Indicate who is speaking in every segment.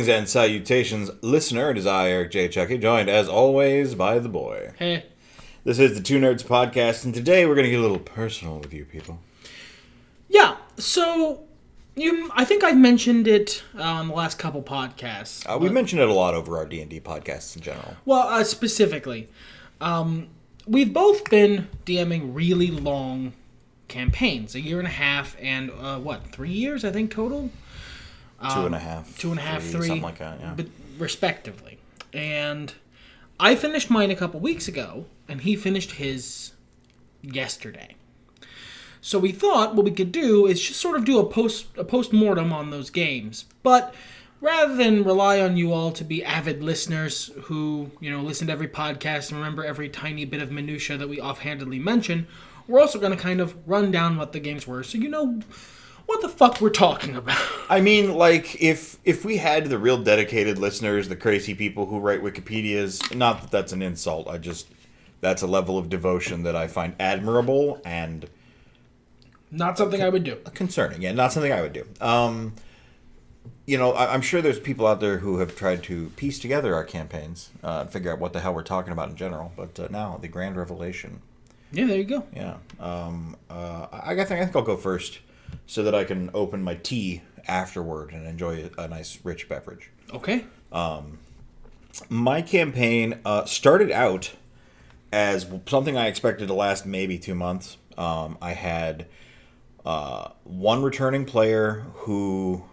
Speaker 1: Greetings and salutations, listener. It is I, Eric J. Chucci, joined as always by the boy.
Speaker 2: Hey.
Speaker 1: This is the Two Nerds Podcast, and today we're going to get a little personal with you people.
Speaker 2: Yeah, so I think I've mentioned it on the last couple podcasts.
Speaker 1: We mentioned it a lot over our DnD podcasts in general.
Speaker 2: Well, specifically, we've both been DMing really long campaigns, 1.5 years and 3 years, I think, total?
Speaker 1: 2.5.
Speaker 2: 2.5, 3.
Speaker 1: Something like that, yeah.
Speaker 2: But respectively. And I finished mine a couple weeks ago, and he finished his yesterday. So we thought what we could do is just sort of do a post-mortem on those games. But rather than rely on you all to be avid listeners who, listen to every podcast and remember every tiny bit of minutia that we offhandedly mention, we're also going to kind of run down what the games were so you know what the fuck we're talking about.
Speaker 1: I mean, like, if we had the real dedicated listeners, the crazy people who write Wikipedias, not that that's an insult, that's a level of devotion that I find admirable and...
Speaker 2: Not something I would do.
Speaker 1: Concerning, yeah, not something I would do. I'm sure there's people out there who have tried to piece together our campaigns and figure out what the hell we're talking about in general, but now, the grand revelation.
Speaker 2: Yeah, there you go.
Speaker 1: Yeah. I think I'll go first, so that I can open my tea afterward and enjoy a nice rich beverage.
Speaker 2: Okay.
Speaker 1: My campaign started out as something I expected to last maybe 2 months. I had one returning player who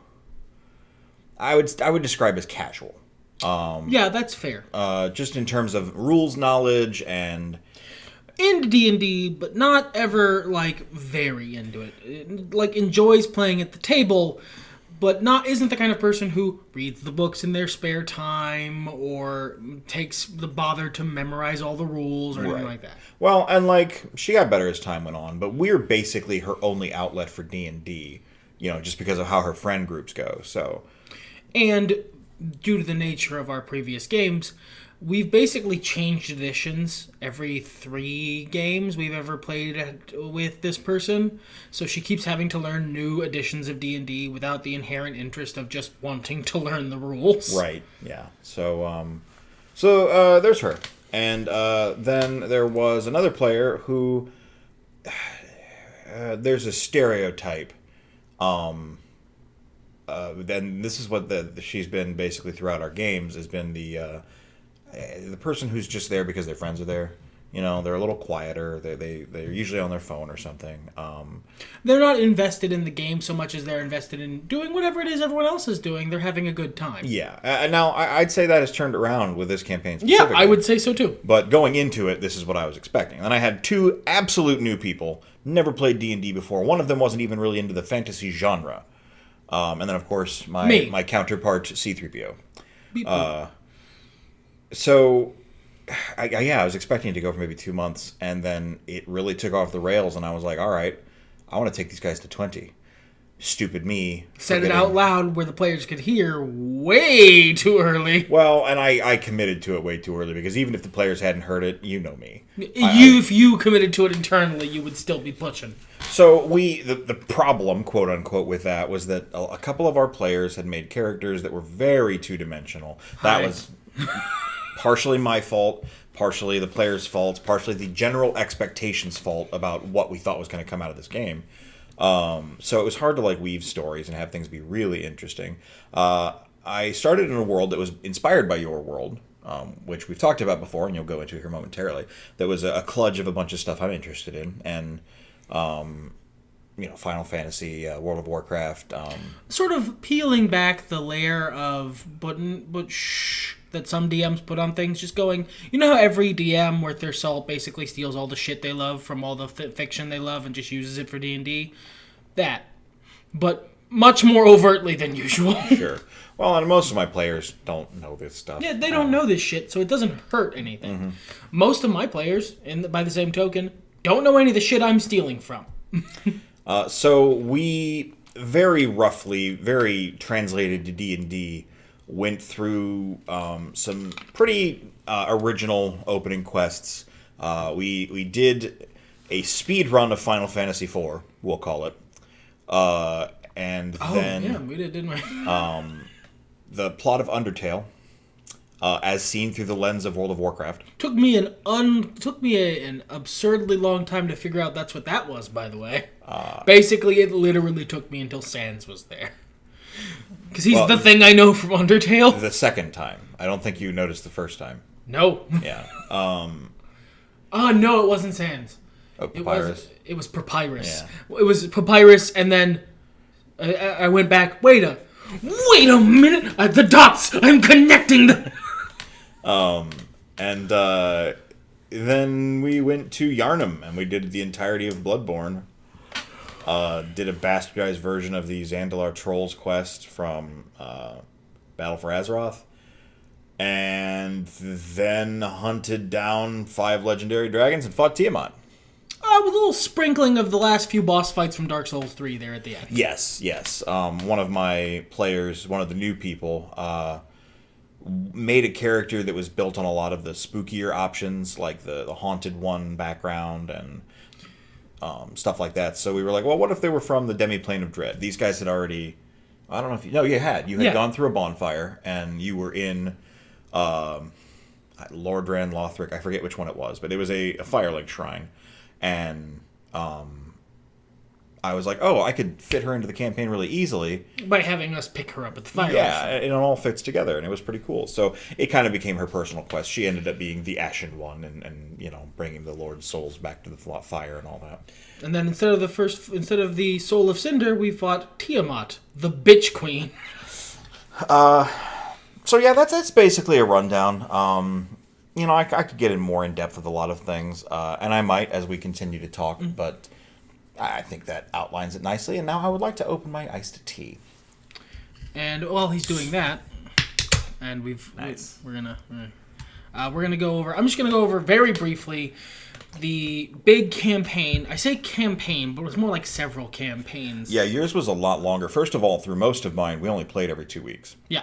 Speaker 1: I would describe as casual.
Speaker 2: Yeah, that's fair.
Speaker 1: Just in terms of rules knowledge and...
Speaker 2: into D&D, but not ever, very into it. Enjoys playing at the table, but isn't the kind of person who reads the books in their spare time or takes the bother to memorize all the rules or anything like that.
Speaker 1: Well, and, she got better as time went on, but we're basically her only outlet for D&D, just because of how her friend groups go, so...
Speaker 2: And due to the nature of our previous games... We've basically changed editions every 3 games we've ever played with this person. So she keeps having to learn new editions of D&D without the inherent interest of just wanting to learn the rules.
Speaker 1: Right, yeah. So there's her. And then there was another player who... there's a stereotype. Then this is what she's been basically throughout our games, has been the person who's just there because their friends are there. They're a little quieter. They're usually on their phone or something.
Speaker 2: They're not invested in the game so much as they're invested in doing whatever it is everyone else is doing. They're having a good time.
Speaker 1: Yeah. Now, I'd say that has turned around with this campaign specifically.
Speaker 2: Yeah, I would say so too.
Speaker 1: But going into it, this is what I was expecting. And I had 2 absolute new people, never played D&D before. One of them wasn't even really into the fantasy genre. And then, of course, my counterpart, C-3PO. So, I was expecting it to go for maybe 2 months, and then it really took off the rails, and I was like, all right, I want to take these guys to 20. Stupid me.
Speaker 2: Said it out loud where the players could hear way too early.
Speaker 1: Well, and I committed to it way too early, because even if the players hadn't heard it, you know me.
Speaker 2: If you committed to it internally, you would still be pushing.
Speaker 1: So the problem, quote unquote, with that was that a couple of our players had made characters that were very two-dimensional. That was... partially my fault, partially the player's fault, partially the general expectations fault about what we thought was going to come out of this game. So it was hard to weave stories and have things be really interesting. I started in a world that was inspired by your world, which we've talked about before, and you'll go into here momentarily. That was a kludge of a bunch of stuff I'm interested in, and Final Fantasy, World of Warcraft.
Speaker 2: Sort of peeling back the layer of that some DMs put on things, just going, how every DM worth their salt basically steals all the shit they love from all the fiction they love and just uses it for D&D? That. But much more overtly than usual.
Speaker 1: Sure. Well, and most of my players don't know this stuff.
Speaker 2: Yeah, they don't know this shit, so it doesn't hurt anything. Mm-hmm. Most of my players, by the same token, don't know any of the shit I'm stealing from.
Speaker 1: So we very roughly, very translated to D&D, went through some pretty original opening quests. We did a speed run of Final Fantasy IV, we'll call it. And then
Speaker 2: yeah, we did, didn't we?
Speaker 1: the plot of Undertale, as seen through the lens of World of Warcraft.
Speaker 2: Took me an absurdly long time to figure out that's what that was, by the way. Basically, it literally took me until Sans was there. Because he's the thing I know from Undertale.
Speaker 1: The second time. I don't think you noticed the first time.
Speaker 2: No.
Speaker 1: Yeah.
Speaker 2: No, it wasn't Sans.
Speaker 1: Oh, Papyrus?
Speaker 2: It was Papyrus.
Speaker 1: Yeah.
Speaker 2: It was Papyrus, and then I went back. Wait a minute! The dots! I'm connecting them!
Speaker 1: And then we went to Yharnam, and we did the entirety of Bloodborne. Did a bastardized version of the Zandalar Trolls quest from Battle for Azeroth. And then hunted down 5 legendary dragons and fought Tiamat.
Speaker 2: With a little sprinkling of the last few boss fights from Dark Souls 3 there at the end.
Speaker 1: Yes. One of my players, one of the new people, made a character that was built on a lot of the spookier options, like the Haunted One background and stuff like that. So we were like, well, what if they were from the Demiplane of Dread? These guys had already... I don't know if you... No, you had. You had gone through a bonfire, and you were in... Lordran Lothric, I forget which one it was, but it was a Firelink shrine, and I was like, oh, I could fit her into the campaign really easily
Speaker 2: by having us pick her up at the fire.
Speaker 1: Yeah, and it all fits together, and it was pretty cool. So it kind of became her personal quest. She ended up being the Ashen One, and bringing the Lord's souls back to the fire and all that. And
Speaker 2: then instead of the Soul of Cinder, we fought Tiamat, the Bitch Queen.
Speaker 1: So yeah, that's basically a rundown. I could get in more in depth with a lot of things, and I might as we continue to talk, but I think that outlines it nicely. And now I would like to open my iced tea.
Speaker 2: And while he's doing that, and we're gonna go over. I'm just gonna go over very briefly the big campaign. I say campaign, but it was more like several campaigns.
Speaker 1: Yeah, yours was a lot longer. First of all, through most of mine, we only played every 2 weeks.
Speaker 2: Yeah.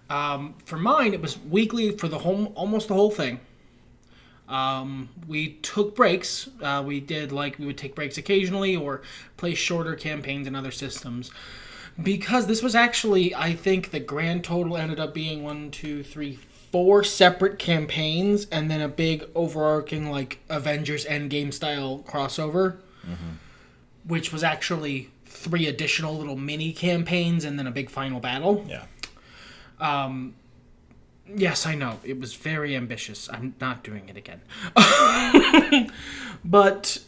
Speaker 2: For mine, it was weekly for almost the whole thing. We took breaks. We would take breaks occasionally or play shorter campaigns in other systems. Because this was actually, I think the grand total ended up being 4 separate campaigns and then a big overarching Avengers Endgame style crossover, which was actually 3 additional little mini campaigns and then a big final battle.
Speaker 1: Yeah.
Speaker 2: Yes, I know. It was very ambitious. I'm not doing it again. But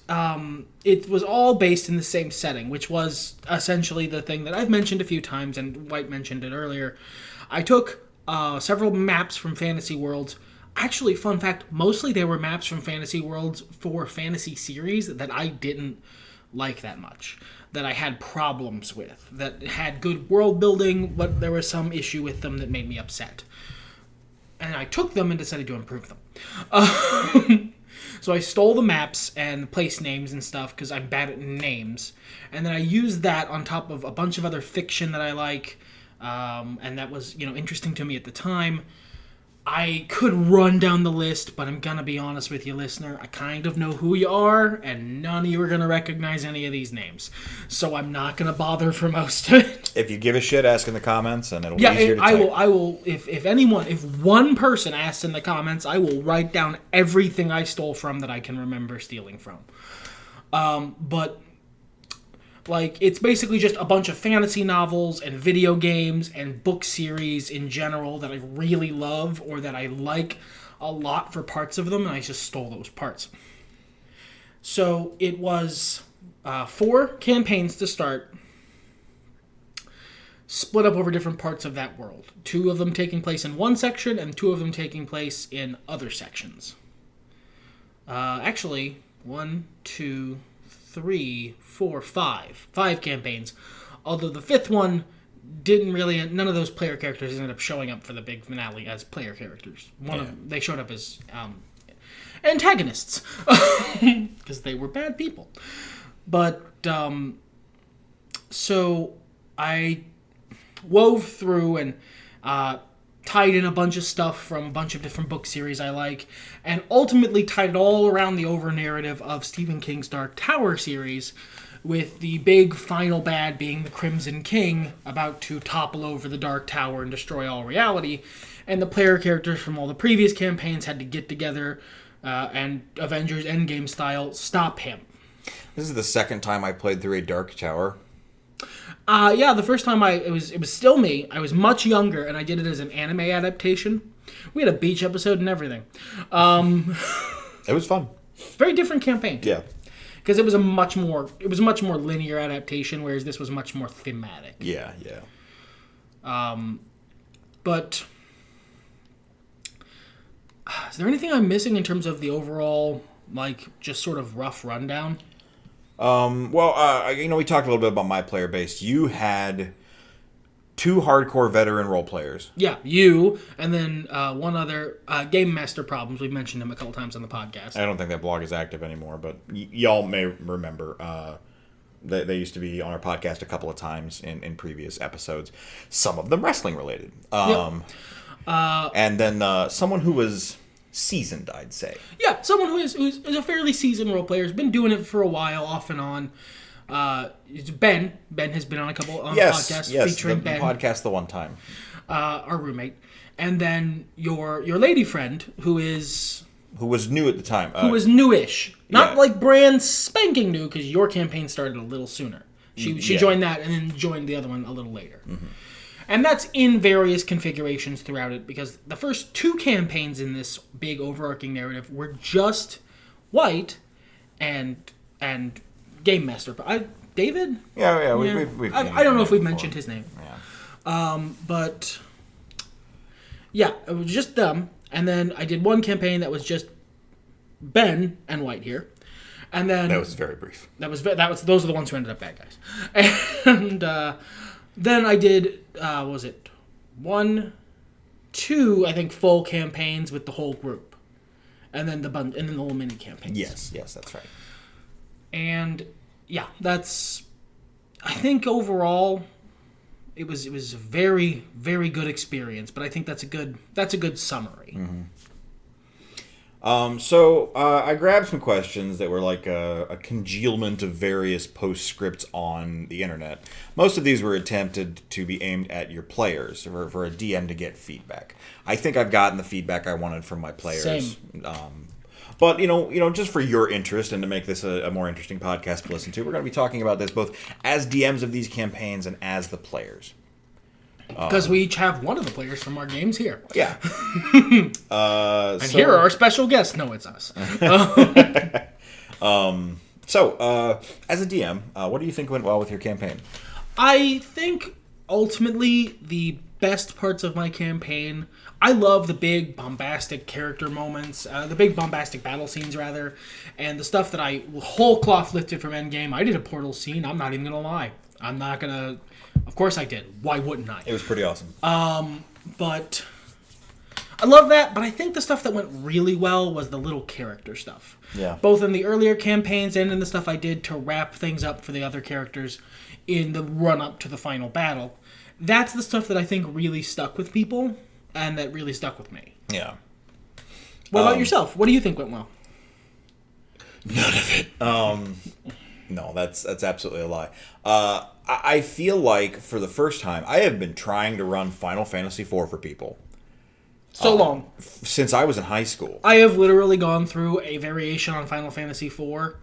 Speaker 2: it was all based in the same setting, which was essentially the thing that I've mentioned a few times, and White mentioned it earlier. I took several maps from Fantasy Worlds. Actually, fun fact, mostly they were maps from Fantasy Worlds for fantasy series that I didn't like that much, that I had problems with, that had good world building, but there was some issue with them that made me upset. And I took them and decided to improve them. So I stole the maps and place names and stuff because I'm bad at names. And then I used that on top of a bunch of other fiction that I like, and that was interesting to me at the time. I could run down the list, but I'm going to be honest with you, listener. I kind of know who you are, and none of you are going to recognize any of these names. So I'm not going to bother for most of it.
Speaker 1: If you give a shit, ask in the comments, and it'll be easier to type.
Speaker 2: I will. If one person asks in the comments, I will write down everything I stole from that I can remember stealing from. But it's basically just a bunch of fantasy novels and video games and book series in general that I really love or that I like a lot for parts of them, and I just stole those parts. So it was 4 campaigns to start, split up over different parts of that world. 2 of them taking place in one section and 2 of them taking place in other sections. Actually, 1, 2, 3, 4, 5. 5 campaigns. Although the 5th one none of those player characters ended up showing up for the big finale as player characters. They showed up as antagonists because they were bad people. But so I wove through and tied in a bunch of stuff from a bunch of different book series I like, and ultimately tied it all around the over narrative of Stephen King's Dark Tower series, with the big final bad being the Crimson King about to topple over the Dark Tower and destroy all reality. And the player characters from all the previous campaigns had to get together and Avengers Endgame style stop him.
Speaker 1: This is the second time I played through a Dark Tower.
Speaker 2: Yeah, the first time it was still me. I was much younger, and I did it as an anime adaptation. We had a beach episode and everything.
Speaker 1: It was fun.
Speaker 2: Very different campaign.
Speaker 1: Yeah.
Speaker 2: Because it was a much more linear adaptation, whereas this was much more thematic.
Speaker 1: Yeah.
Speaker 2: But is there anything I'm missing in terms of the overall, just sort of rough rundown?
Speaker 1: We talked a little bit about my player base. You had 2 hardcore veteran role players.
Speaker 2: Yeah, you, and then one other, Game Master Problems. We've mentioned him a couple times on the podcast.
Speaker 1: I don't think that blog is active anymore, but y'all may remember they used to be on our podcast a couple of times in previous episodes. Some of them wrestling related. And then someone who was seasoned, I'd say.
Speaker 2: Yeah, someone who's a fairly seasoned role player, has been doing it for a while, off and on. Ben has been on a couple podcasts featuring Ben.
Speaker 1: Podcast the one time.
Speaker 2: Our roommate. And then your lady friend, who was
Speaker 1: new at the time.
Speaker 2: Who was newish. Not brand spanking new, because your campaign started a little sooner. She joined that and then joined the other one a little later. Mm-hmm. And that's in various configurations throughout it, because the first 2 campaigns in this big overarching narrative were just White and Game Master. David?
Speaker 1: Yeah. We've
Speaker 2: I don't know if we've mentioned his name.
Speaker 1: Yeah.
Speaker 2: But yeah, it was just them. And then I did one campaign that was just Ben and White here. And then
Speaker 1: that was very brief.
Speaker 2: Those are the ones who ended up bad guys. And then I did was it 1, 2, I think, full campaigns with the whole group. And then the little mini campaigns.
Speaker 1: Yes, that's right.
Speaker 2: And yeah, I think overall it was a very, very good experience, but I think that's a good summary.
Speaker 1: Mm-hmm. So I grabbed some questions that were like a congealment of various postscripts on the internet. Most of these were attempted to be aimed at your players, for a DM to get feedback. I think I've gotten the feedback I wanted from my players.
Speaker 2: Same.
Speaker 1: But just for your interest and to make this a more interesting podcast to listen to, we're going to be talking about this both as DMs of these campaigns and as the players.
Speaker 2: Because we each have one of the players from our games here.
Speaker 1: Yeah.
Speaker 2: Here are our special guests. No, it's us.
Speaker 1: So, as a DM, what do you think went well with your campaign?
Speaker 2: I think, ultimately, the best parts of my campaign, I love the big, bombastic character moments, the big, bombastic battle scenes, rather, and the stuff that I whole cloth lifted from Endgame. I did a portal scene. I'm not even going to lie. I'm not going to... Of course I did. Why wouldn't I?
Speaker 1: It was pretty awesome.
Speaker 2: But I love that, but I think the stuff that went really well was the little character stuff.
Speaker 1: Yeah.
Speaker 2: Both in the earlier campaigns and in the stuff I did to wrap things up for the other characters in the run-up to the final battle. That's the stuff that I think really stuck with people, and that really stuck with me.
Speaker 1: Yeah.
Speaker 2: What about yourself? What do you think went well?
Speaker 1: None of it. No, that's absolutely a lie. I feel like for the first time, I have been trying to run Final Fantasy IV for people.
Speaker 2: So long.
Speaker 1: Since I was in high school.
Speaker 2: I have literally gone through a variation on Final Fantasy IV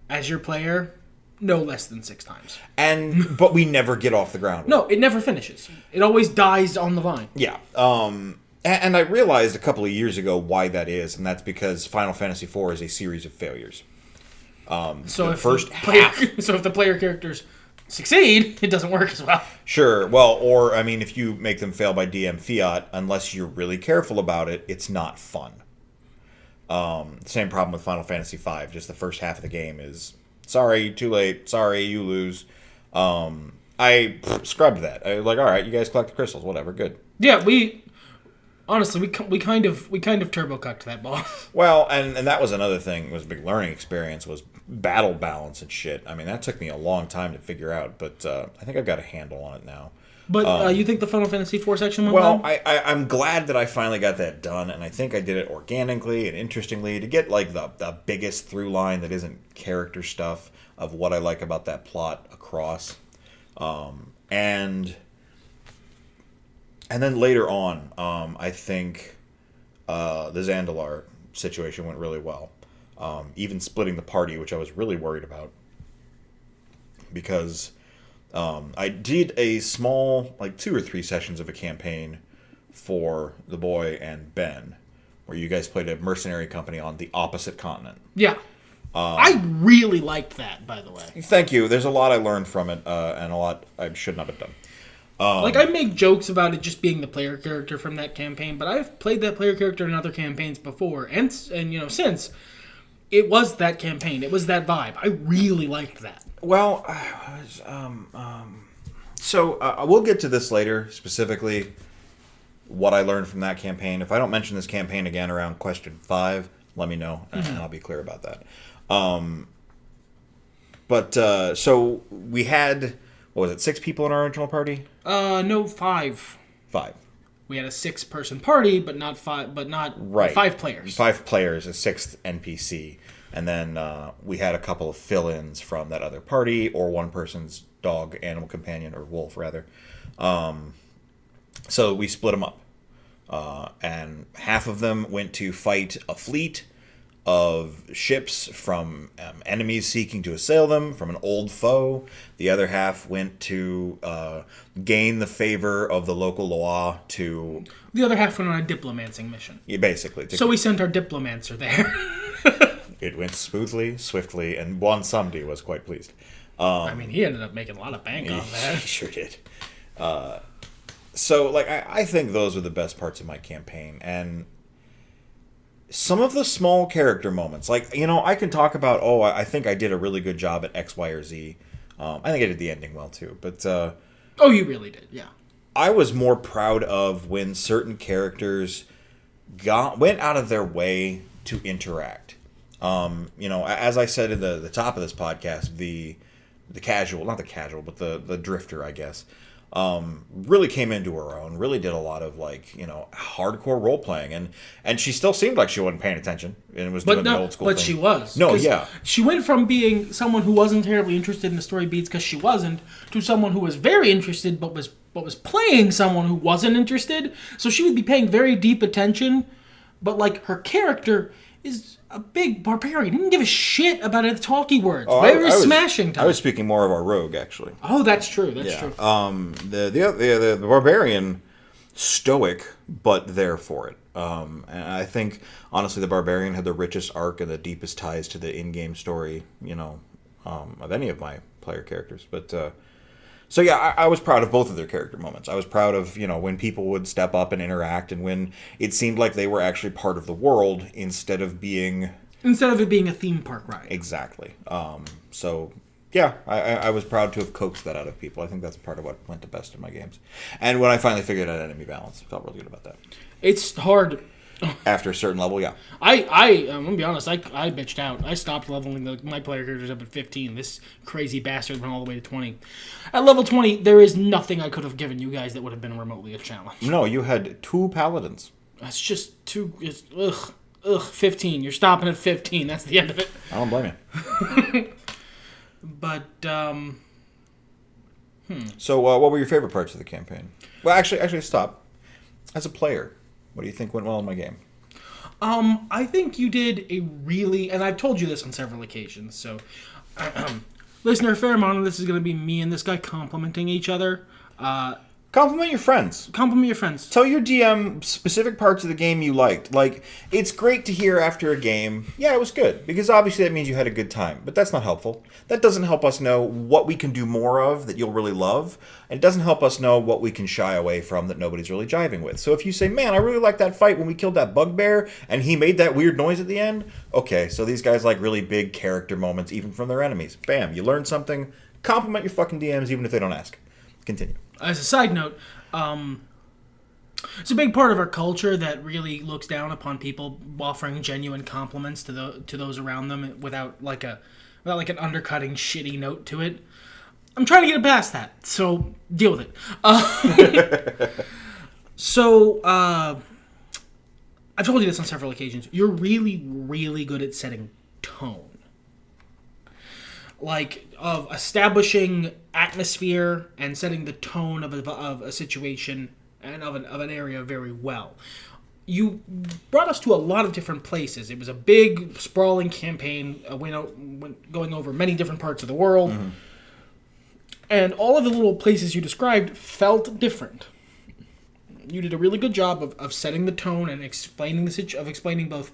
Speaker 2: as your player no less than 6 times.
Speaker 1: But we never get off the ground.
Speaker 2: No, it never finishes. It always dies on the vine.
Speaker 1: Yeah. And I realized a couple of years ago why that is, and that's because Final Fantasy IV is a series of failures.
Speaker 2: So if the player characters succeed, it doesn't work as well.
Speaker 1: Sure. Well, or, if you make them fail by DM fiat, unless you're really careful about it, it's not fun. Same problem with Final Fantasy V. Just the first half of the game is, sorry, too late, sorry, you lose. I scrubbed that. I was like, all right, you guys collect the crystals, whatever, good.
Speaker 2: Yeah, honestly, we kind of turbo cut to that boss.
Speaker 1: Well, and that was another thing, was a big learning experience, was battle balance and shit. That took me a long time to figure out, but I think I've got a handle on it now.
Speaker 2: But you think the Final Fantasy IV section went
Speaker 1: well?
Speaker 2: well?
Speaker 1: I'm glad that I finally got that done, and I think I did it organically and interestingly to get like the biggest through line that isn't character stuff of what I like about that plot across, and then later on, I think the Zandalar situation went really well. Even splitting the party, which I was really worried about, because I did a small, like 2 or 3 sessions of a campaign for the boy and Ben, where you guys played a mercenary company on the opposite continent.
Speaker 2: Yeah. I really liked that, by the way.
Speaker 1: Thank you. There's a lot I learned from it, and a lot I should not have done.
Speaker 2: Like, I make jokes about it just being the player character from that campaign, but I've played that player character in other campaigns before, and since. It was that campaign. It was that vibe. I really liked that.
Speaker 1: Well, we'll get to this later, specifically what I learned from that campaign. If I don't mention this campaign again around question 5, let me know, and I'll be clear about that. So we had, what was it, 6 people in our original party?
Speaker 2: No, 5.
Speaker 1: 5.
Speaker 2: We had a 6-person party, but not 5. But not right. 5 players.
Speaker 1: 5 players, a 6th NPC, and then we had a couple of fill-ins from that other party, or one person's dog, animal companion, or wolf rather. So we split them up, and half of them went to fight a fleet of ships from enemies seeking to assail them from an old foe. The other half went to gain the favor of the local law to...
Speaker 2: The other half went on a diplomancing mission.
Speaker 1: Yeah, basically.
Speaker 2: So we sent our diplomancer there.
Speaker 1: It went smoothly, swiftly, and Juan Samdi was quite pleased.
Speaker 2: He ended up making a lot of bank on that.
Speaker 1: He sure did. So, I think those were the best parts of my campaign, and some of the small character moments, I can talk about, I think I did a really good job at X, Y, or Z. I think I did the ending well, too. But
Speaker 2: you really did, yeah.
Speaker 1: I was more proud of when certain characters went out of their way to interact. As I said at the top of this podcast, the drifter, I guess, really came into her own, really did a lot of hardcore role playing, and she still seemed like she wasn't paying attention and was doing the old school thing.
Speaker 2: But she was.
Speaker 1: No, yeah.
Speaker 2: She went from being someone who wasn't terribly interested in the story beats because she wasn't, to someone who was very interested but was playing someone who wasn't interested. So she would be paying very deep attention, but her character is a big barbarian. He didn't give a shit about the talky words. Smashing time.
Speaker 1: I was speaking more of our rogue, actually.
Speaker 2: Oh, that's true. That's true.
Speaker 1: The barbarian, stoic, but there for it. And I think, honestly, the barbarian had the richest arc and the deepest ties to the in-game story, of any of my player characters. But so yeah, I was proud of both of their character moments. I was proud of, when people would step up and interact, and when it seemed like they were actually part of the world instead of it being a
Speaker 2: theme park ride.
Speaker 1: Exactly. So yeah, I was proud to have coaxed that out of people. I think that's part of what went the best in my games. And when I finally figured out enemy balance, I felt really good about that.
Speaker 2: It's hard.
Speaker 1: After a certain level, yeah.
Speaker 2: I'm gonna be honest. I bitched out. I stopped leveling my player characters up at 15. This crazy bastard went all the way to 20. At level 20, there is nothing I could have given you guys that would have been remotely a challenge.
Speaker 1: No, you had 2 paladins.
Speaker 2: That's just too. 15. You're stopping at 15. That's the end of it.
Speaker 1: I don't blame you.
Speaker 2: But
Speaker 1: So, what were your favorite parts of the campaign? Well, actually, stop. As a player, what do you think went well in my game?
Speaker 2: I think you did a really, and I've told you this on several occasions, so listener, a fair amount of this is going to be me and this guy complimenting each other.
Speaker 1: Compliment your friends.
Speaker 2: Compliment your friends.
Speaker 1: Tell your DM specific parts of the game you liked. It's great to hear after a game, yeah, it was good, because obviously that means you had a good time, but that's not helpful. That doesn't help us know what we can do more of that you'll really love, and it doesn't help us know what we can shy away from that nobody's really jiving with. So if you say, man, I really liked that fight when we killed that bugbear, and he made that weird noise at the end, okay, so these guys like really big character moments, even from their enemies. Bam, you learned something. Compliment your fucking DMs, even if they don't ask. Continue.
Speaker 2: As a side note, it's a big part of our culture that really looks down upon people offering genuine compliments to those around them without an undercutting shitty note to it. I'm trying to get it past that, so deal with it. So, I've told you this on several occasions. You're really, really good at setting tone. Like, of establishing atmosphere and setting the tone of a situation and of an area very well. You brought us to a lot of different places. It was a big, sprawling campaign going over many different parts of the world. Mm-hmm. And all of the little places you described felt different. You did a really good job of setting the tone and explaining explaining both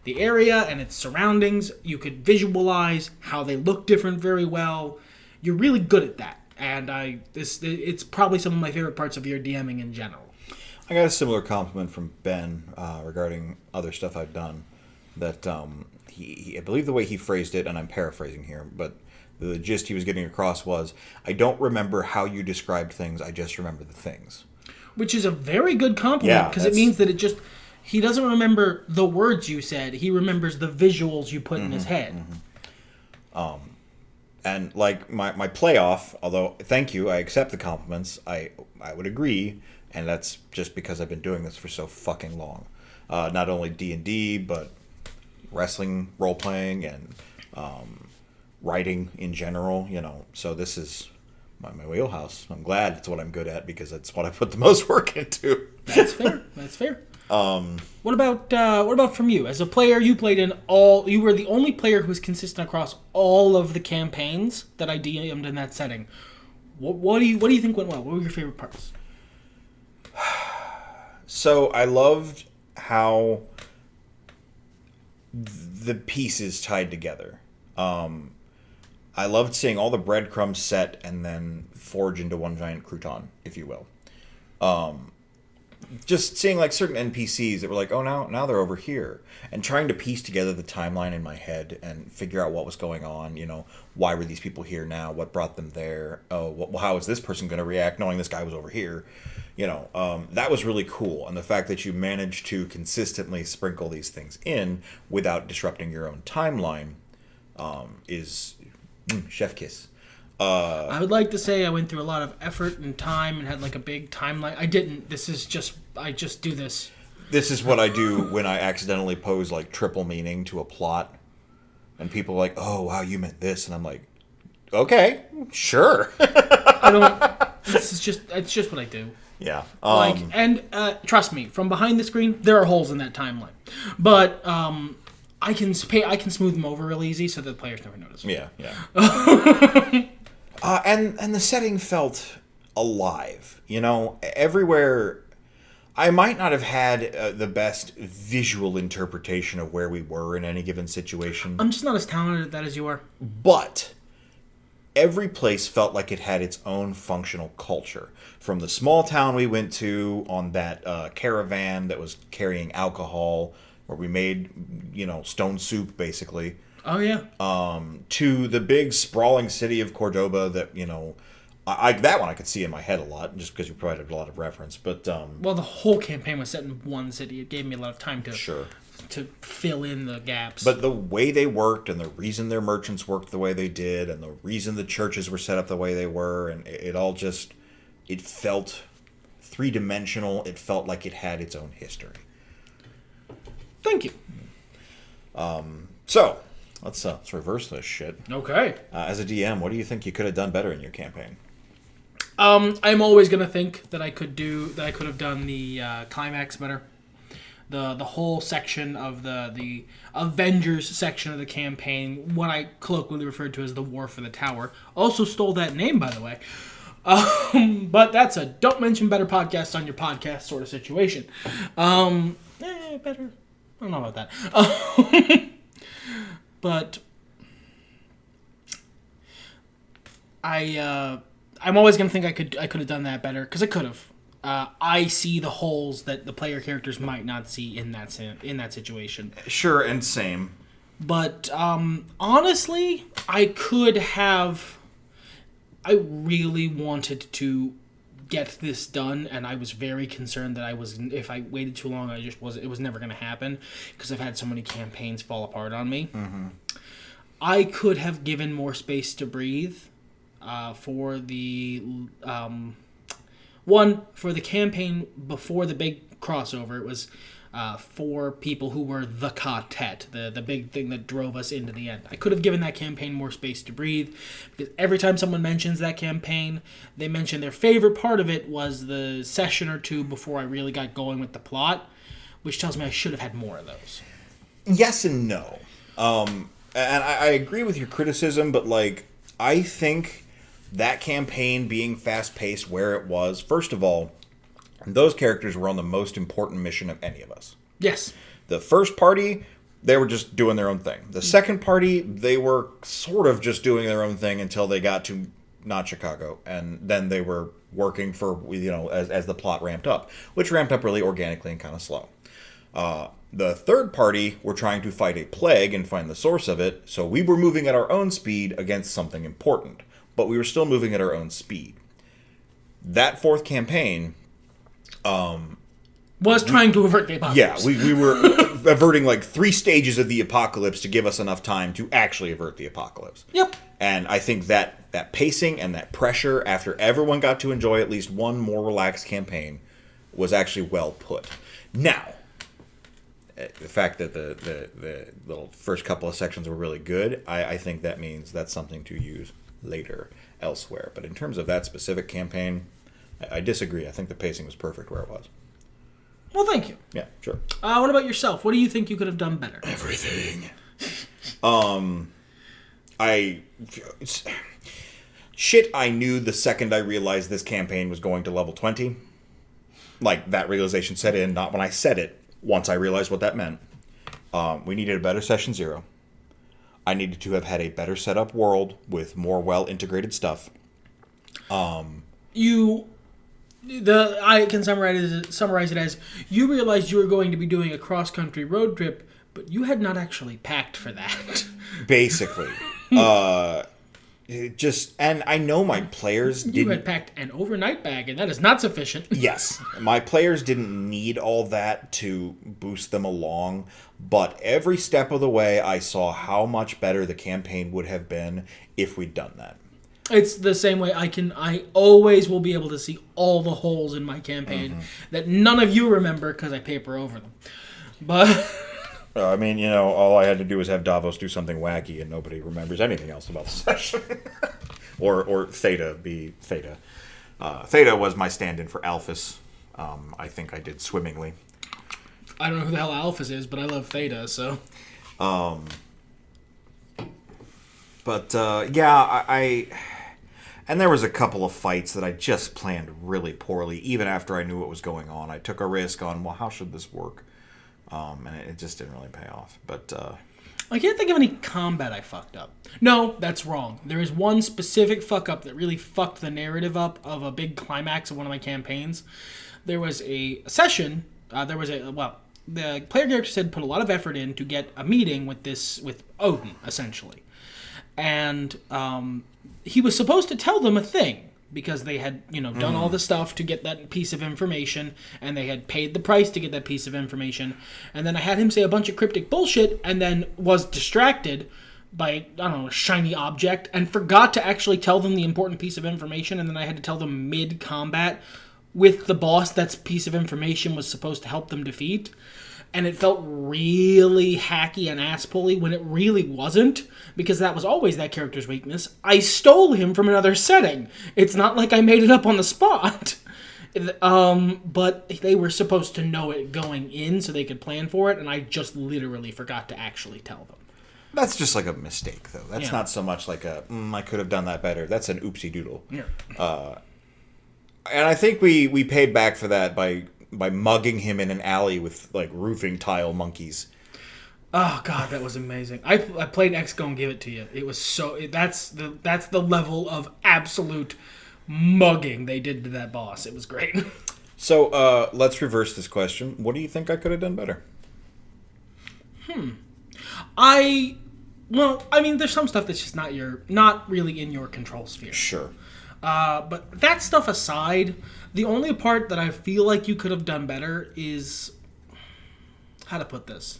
Speaker 2: the area and its surroundings. You could visualize how they look different very well. You're really good at that. And it's probably some of my favorite parts of your DMing in general.
Speaker 1: I got a similar compliment from Ben regarding other stuff I've done. That I believe the way he phrased it, and I'm paraphrasing here, but the gist he was getting across was, I don't remember how you described things, I just remember the things. Which
Speaker 2: is a very good compliment, because it means that he doesn't remember the words you said, he remembers the visuals you put in his head.
Speaker 1: Mm-hmm. And like my playoff, although thank you, I accept the compliments, I would agree, and that's just because I've been doing this for so fucking long. Not only D&D, but wrestling, role-playing, and writing in general, so this is my wheelhouse. I'm glad it's what I'm good at, because that's what I put the most work into.
Speaker 2: That's fair. What about from you? As a player, you were the only player who was consistent across all of the campaigns that I DM'd in that setting. What do you think went well? What were your favorite parts?
Speaker 1: So I loved how the pieces tied together. I loved seeing all the breadcrumbs set and then forge into one giant crouton, if you will. Just seeing like certain NPCs that were like, oh, now they're over here, and trying to piece together the timeline in my head and figure out what was going on. Why were these people here now? What brought them there? Oh, how is this person going to react knowing this guy was over here? That was really cool, and the fact that you managed to consistently sprinkle these things in without disrupting your own timeline is chef kiss.
Speaker 2: I would like to say I went through a lot of effort and time and had like a big timeline. I didn't. I just do this.
Speaker 1: This is what I do when I accidentally pose like triple meaning to a plot, and people are like, "Oh wow, you meant this," and I'm like, "Okay, sure."
Speaker 2: I don't. It's just what I do.
Speaker 1: Yeah.
Speaker 2: Trust me, from behind the screen, there are holes in that timeline, but I can smooth them over real easy so that the players never notice.
Speaker 1: Yeah. And the setting felt alive. Everywhere. I might not have had the best visual interpretation of where we were in any given situation.
Speaker 2: I'm just not as talented at that as you are.
Speaker 1: But every place felt like it had its own functional culture. From the small town we went to on that caravan that was carrying alcohol, where we made, stone soup, basically.
Speaker 2: Oh, yeah.
Speaker 1: To the big, sprawling city of Cordoba that, that one I could see in my head a lot, just because you provided a lot of reference. But
Speaker 2: well, the whole campaign was set in one city. It gave me a lot of time to fill in the gaps.
Speaker 1: But the way they worked, and the reason their merchants worked the way they did, and the reason the churches were set up the way they were, and it all just, it felt three-dimensional. It felt like it had its own history.
Speaker 2: Thank you.
Speaker 1: So, let's reverse this shit.
Speaker 2: Okay.
Speaker 1: As a DM, what do you think you could have done better in your campaign?
Speaker 2: I'm always gonna think that I could have done the climax better. The whole section of the Avengers section of the campaign, what I colloquially referred to as the War for the Tower. Also stole that name, by the way. But that's a don't mention better podcast on your podcast sort of situation. Better. I don't know about that. But I'm always gonna think I could have done that better, because I could have. I see the holes that the player characters might not see in that situation.
Speaker 1: Sure, and same.
Speaker 2: But honestly, I really wanted to get this done, and I was very concerned that if I waited too long, it was never going to happen, because I've had so many campaigns fall apart on me. Mm-hmm. I could have given more space to breathe for the one for the campaign before the big crossover. It was 4 people who were the quartet, the big thing that drove us into the end. I could have given that campaign more space to breathe, because every time someone mentions that campaign, they mention their favorite part of it was the session or two before I really got going with the plot, which tells me I should have had more of those.
Speaker 1: Yes and no. And I agree with your criticism, but like I think that campaign being fast-paced where it was, first of all, those characters were on the most important mission of any of us.
Speaker 2: Yes.
Speaker 1: The first party, they were just doing their own thing. The second party, they were sort of just doing their own thing until they got to not Chicago. And then they were working for, as the plot ramped up, which ramped up really organically and kind of slow. The third party were trying to fight a plague and find the source of it, so we were moving at our own speed against something important. But we were still moving at our own speed. That fourth campaign...
Speaker 2: was trying to avert the apocalypse.
Speaker 1: Yeah, we were averting like 3 stages of the apocalypse to give us enough time to actually avert the apocalypse.
Speaker 2: Yep.
Speaker 1: And I think that pacing and that pressure after everyone got to enjoy at least one more relaxed campaign was actually well put. Now, the fact that the little first couple of sections were really good, I think that means that's something to use later elsewhere. But in terms of that specific campaign, I disagree. I think the pacing was perfect where it was.
Speaker 2: Well, thank you.
Speaker 1: Yeah, sure.
Speaker 2: What about yourself? What do you think you could have done better?
Speaker 1: Everything. I knew the second I realized this campaign was going to level 20. Like, that realization set in, not when I said it, once I realized what that meant. We needed a better session 0. I needed to have had a better set up world with more well-integrated stuff.
Speaker 2: I can summarize it as you realized you were going to be doing a cross-country road trip, but you had not actually packed for that.
Speaker 1: Basically. And I know my players didn't...
Speaker 2: You had packed an overnight bag, and that is not sufficient.
Speaker 1: Yes. My players didn't need all that to boost them along, but every step of the way I saw how much better the campaign would have been if we'd done that.
Speaker 2: It's the same way I always will be able to see all the holes in my campaign that none of you remember because I paper over them. But...
Speaker 1: all I had to do was have Davos do something wacky and nobody remembers anything else about the session. or Theta be Theta. Theta was my stand-in for Alphys. I think I did swimmingly.
Speaker 2: I don't know who the hell Alphys is, but I love Theta, so...
Speaker 1: And there was a couple of fights that I just planned really poorly, even after I knew what was going on. I took a risk on, how should this work? And it just didn't really pay off. But
Speaker 2: I can't think of any combat I fucked up. No, that's wrong. There is one specific fuck up that really fucked the narrative up of a big climax of one of my campaigns. There was a session. The player characters had put a lot of effort in to get a meeting with Odin, essentially. And he was supposed to tell them a thing because they had, done all the stuff to get that piece of information, and they had paid the price to get that piece of information. And then I had him say a bunch of cryptic bullshit and then was distracted by, a shiny object and forgot to actually tell them the important piece of information. And then I had to tell them mid-combat with the boss that piece of information was supposed to help them defeat. And it felt really hacky and ass-pully when it really wasn't, because that was always that character's weakness. I stole him from another setting. It's not like I made it up on the spot. But they were supposed to know it going in so they could plan for it, and I just literally forgot to actually tell them.
Speaker 1: That's just like a mistake, though. That's not so much like I could have done that better. That's an oopsie doodle.
Speaker 2: Yeah.
Speaker 1: And I think we paid back for that by mugging him in an alley with like roofing tile monkeys.
Speaker 2: Oh god, that was amazing. I played X Go and Give It to You. It was that's the level of absolute mugging they did to that boss. It was great.
Speaker 1: So let's reverse this question. What do you think I could have done better?
Speaker 2: There's some stuff that's just not really in your control sphere.
Speaker 1: Sure.
Speaker 2: But that stuff aside, the only part that I feel like you could have done better is... How to put this?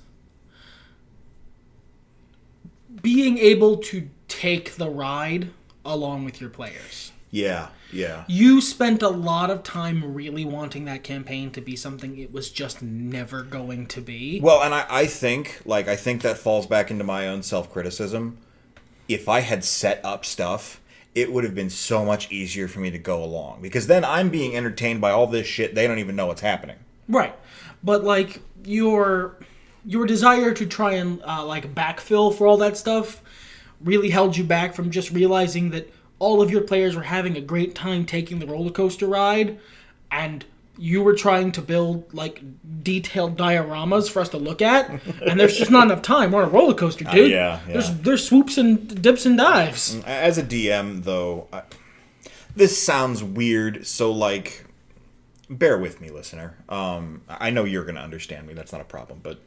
Speaker 2: Being able to take the ride along with your players.
Speaker 1: Yeah, yeah.
Speaker 2: You spent a lot of time really wanting that campaign to be something it was just never going to be.
Speaker 1: Well, and I think that falls back into my own self-criticism. If I had set up stuff, it would have been so much easier for me to go along. Because then I'm being entertained by all this shit. They don't even know what's happening.
Speaker 2: Right. But, like, your desire to try and, backfill for all that stuff really held you back from just realizing that all of your players were having a great time taking the roller coaster ride, and you were trying to build, like, detailed dioramas for us to look at, and there's just not enough time. We're on a roller coaster, dude.
Speaker 1: Yeah.
Speaker 2: There's swoops and dips and dives.
Speaker 1: As a DM, though, this sounds weird, so, like, bear with me, listener. I know you're going to understand me. That's not a problem, but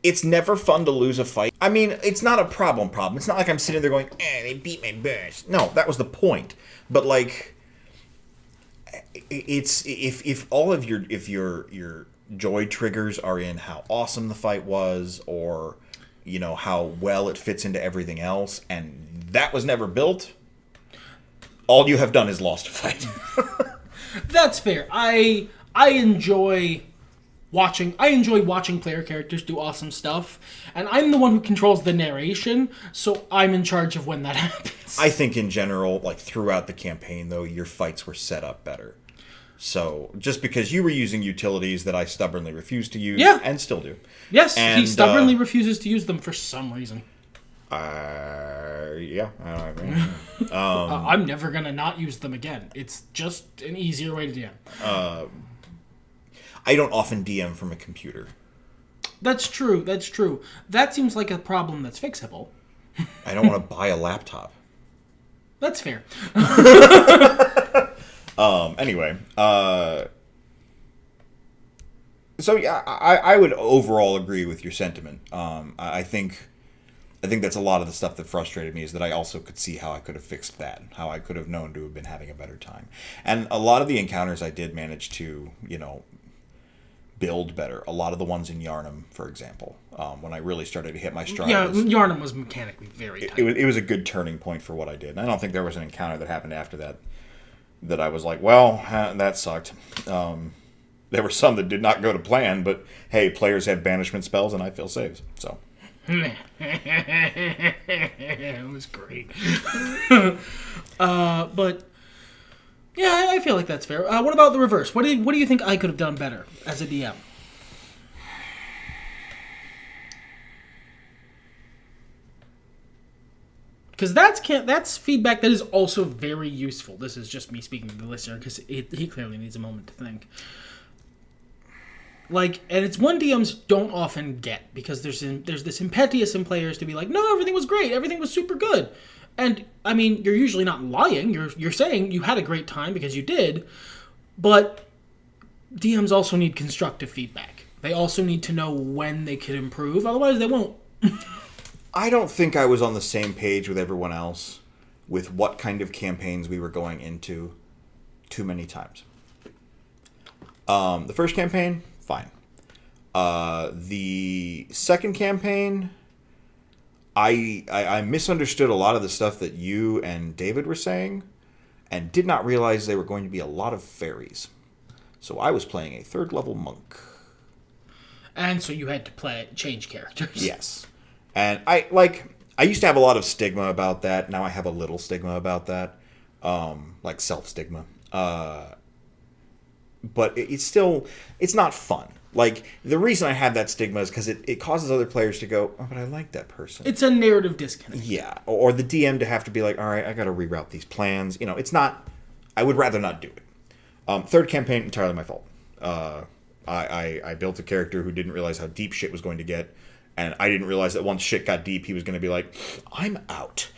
Speaker 1: it's never fun to lose a fight. I mean, it's not a problem. It's not like I'm sitting there going, they beat my bush. No, that was the point. But, like, it's if all of your joy triggers are in how awesome the fight was, or, you know, how well it fits into everything else, and that was never built, all you have done is lost a fight.
Speaker 2: That's fair. I enjoy watching player characters do awesome stuff, and I'm the one who controls the narration, so I'm in charge of when that happens.
Speaker 1: I think in general, like throughout the campaign, though, your fights were set up better. So just because you were using utilities that I stubbornly refused to use, and still do.
Speaker 2: Yes, and he stubbornly refuses to use them for some reason.
Speaker 1: Yeah.
Speaker 2: I'm never gonna not use them again. It's just an easier way to DM.
Speaker 1: I don't often DM from a computer.
Speaker 2: That's true. That seems like a problem that's fixable.
Speaker 1: I don't want to buy a laptop.
Speaker 2: That's fair.
Speaker 1: Anyway. So yeah, I would overall agree with your sentiment. I think that's a lot of the stuff that frustrated me, is that I also could see how I could have fixed that, how I could have known to have been having a better time. And a lot of the encounters I did manage to, build better. A lot of the ones in Yarnum, for example, when I really started to hit my stride.
Speaker 2: Yeah, Yarnum was mechanically very tight.
Speaker 1: It was a good turning point for what I did. And I don't think there was an encounter that happened after that I was like, well, that sucked. There were some that did not go to plan, but hey, players had banishment spells and I fail saves, so...
Speaker 2: It was great. But yeah, I feel like that's fair. What about the reverse? What do you think I could have done better as a DM? Because that's feedback that is also very useful. This is just me speaking to the listener, because he clearly needs a moment to think. Like, and it's one DMs don't often get, because there's this impetus in players to be like, no, everything was great, everything was super good. And, I mean, you're usually not lying, you're saying you had a great time because you did, but DMs also need constructive feedback. They also need to know when they could improve, otherwise they won't.
Speaker 1: I don't think I was on the same page with everyone else with what kind of campaigns we were going into too many times. The first campaign, fine. The second campaign, I misunderstood a lot of the stuff that you and David were saying, and did not realize they were going to be a lot of fairies. So I was playing a 3rd level monk. And
Speaker 2: so you had to change characters.
Speaker 1: Yes. And I used to have a lot of stigma about that. Now I have a little stigma about that. Like self-stigma. But it's not fun. Like, the reason I have that stigma is because it causes other players to go, oh, but I like that person.
Speaker 2: It's a narrative disconnect.
Speaker 1: Yeah. Or the DM to have to be like, all right, I got to reroute these plans. It's not, I would rather not do it. Third campaign, entirely my fault. I built a character who didn't realize how deep shit was going to get. And I didn't realize that once shit got deep, he was going to be like, I'm out.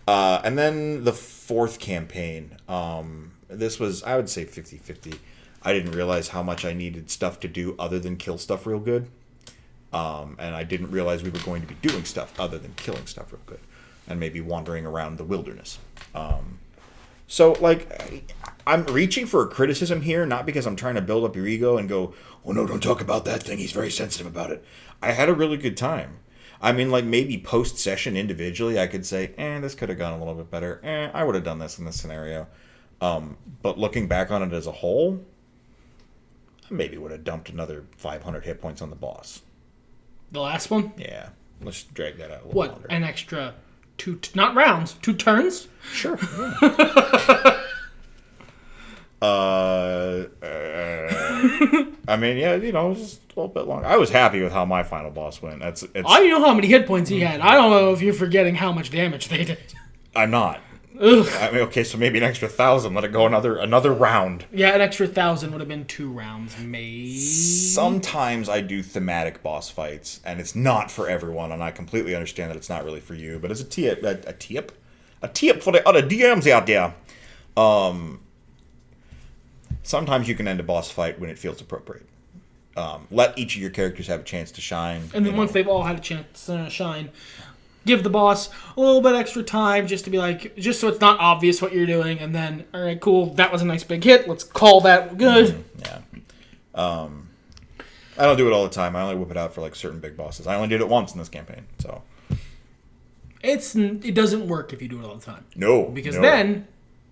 Speaker 1: And then the fourth campaign, this was, I would say 50-50. I didn't realize how much I needed stuff to do other than kill stuff real good. And I didn't realize we were going to be doing stuff other than killing stuff real good. And maybe wandering around the wilderness. So, like, I'm reaching for a criticism here, not because I'm trying to build up your ego and go, oh no, don't talk about that thing, he's very sensitive about it. I had a really good time. I mean, like, maybe post-session individually, I could say, this could have gone a little bit better. I would have done this in this scenario. But looking back on it as a whole, I maybe would have dumped another 500 hit points on the boss.
Speaker 2: The last one?
Speaker 1: Yeah. Let's drag that out a little
Speaker 2: longer.
Speaker 1: What?
Speaker 2: An extra 2, not rounds, 2 turns?
Speaker 1: Sure. Yeah. I mean, yeah, you know, it was just a little bit longer. I was happy with how my final boss went.
Speaker 2: I know how many hit points he had. I don't know if you're forgetting how much damage they did.
Speaker 1: I'm not.
Speaker 2: Ugh.
Speaker 1: I mean, okay, so maybe an extra 1,000. Let it go another round.
Speaker 2: Yeah, an extra 1,000 would have been 2 rounds, maybe.
Speaker 1: Sometimes I do thematic boss fights, and it's not for everyone, and I completely understand that it's not really for you. But as a tip for the other DMs out there. Sometimes you can end a boss fight when it feels appropriate. Let each of your characters have a chance to shine.
Speaker 2: And then once they've all had a chance to shine, give the boss a little bit extra time just to be like, just so it's not obvious what you're doing. And then, all right, cool, that was a nice big hit. Let's call that good.
Speaker 1: Yeah. I don't do it all the time. I only whip it out for like certain big bosses. I only did it once in this campaign, so.
Speaker 2: It doesn't work if you do it all the time.
Speaker 1: No.
Speaker 2: Because then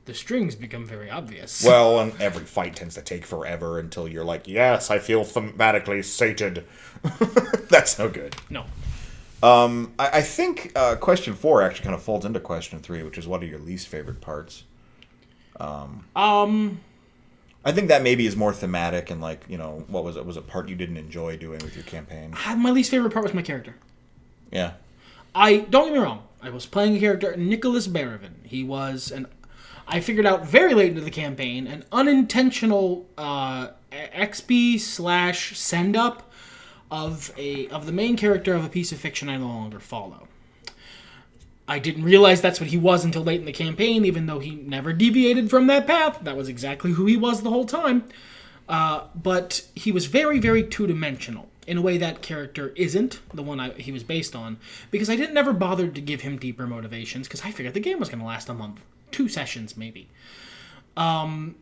Speaker 2: the strings become very obvious.
Speaker 1: Well, and every fight tends to take forever until you're like, yes, I feel thematically sated. That's no good.
Speaker 2: No.
Speaker 1: I think question 4 actually kind of folds into question 3, which is what are your least favorite parts? I think that maybe is more thematic and like, you know, what was it? Was a part you didn't enjoy doing with your campaign?
Speaker 2: My least favorite part was my character.
Speaker 1: Yeah.
Speaker 2: Don't get me wrong. I was playing a character, Nicholas Barravin. He was I figured out very late into the campaign, an unintentional XP / send-up of the main character of a piece of fiction I no longer follow. I didn't realize that's what he was until late in the campaign, even though he never deviated from that path. That was exactly who he was the whole time. But he was very, very two-dimensional, in a way that character isn't the one he was based on, because I never bothered to give him deeper motivations, because I figured the game was going to last a month. 2 sessions, maybe. And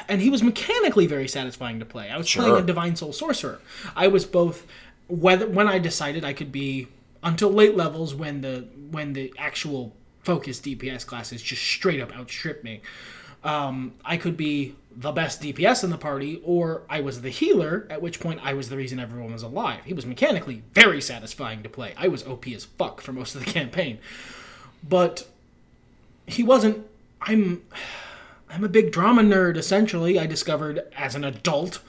Speaker 2: he was mechanically very satisfying to play. I was playing a Divine Soul Sorcerer. I was both, when I decided I could be, until late levels, when the actual focused DPS classes just straight up outstrip me, I could be the best DPS in the party, or I was the healer, at which point I was the reason everyone was alive. He was mechanically very satisfying to play. I was OP as fuck for most of the campaign. But he wasn't. I'm a big drama nerd, essentially, I discovered as an adult.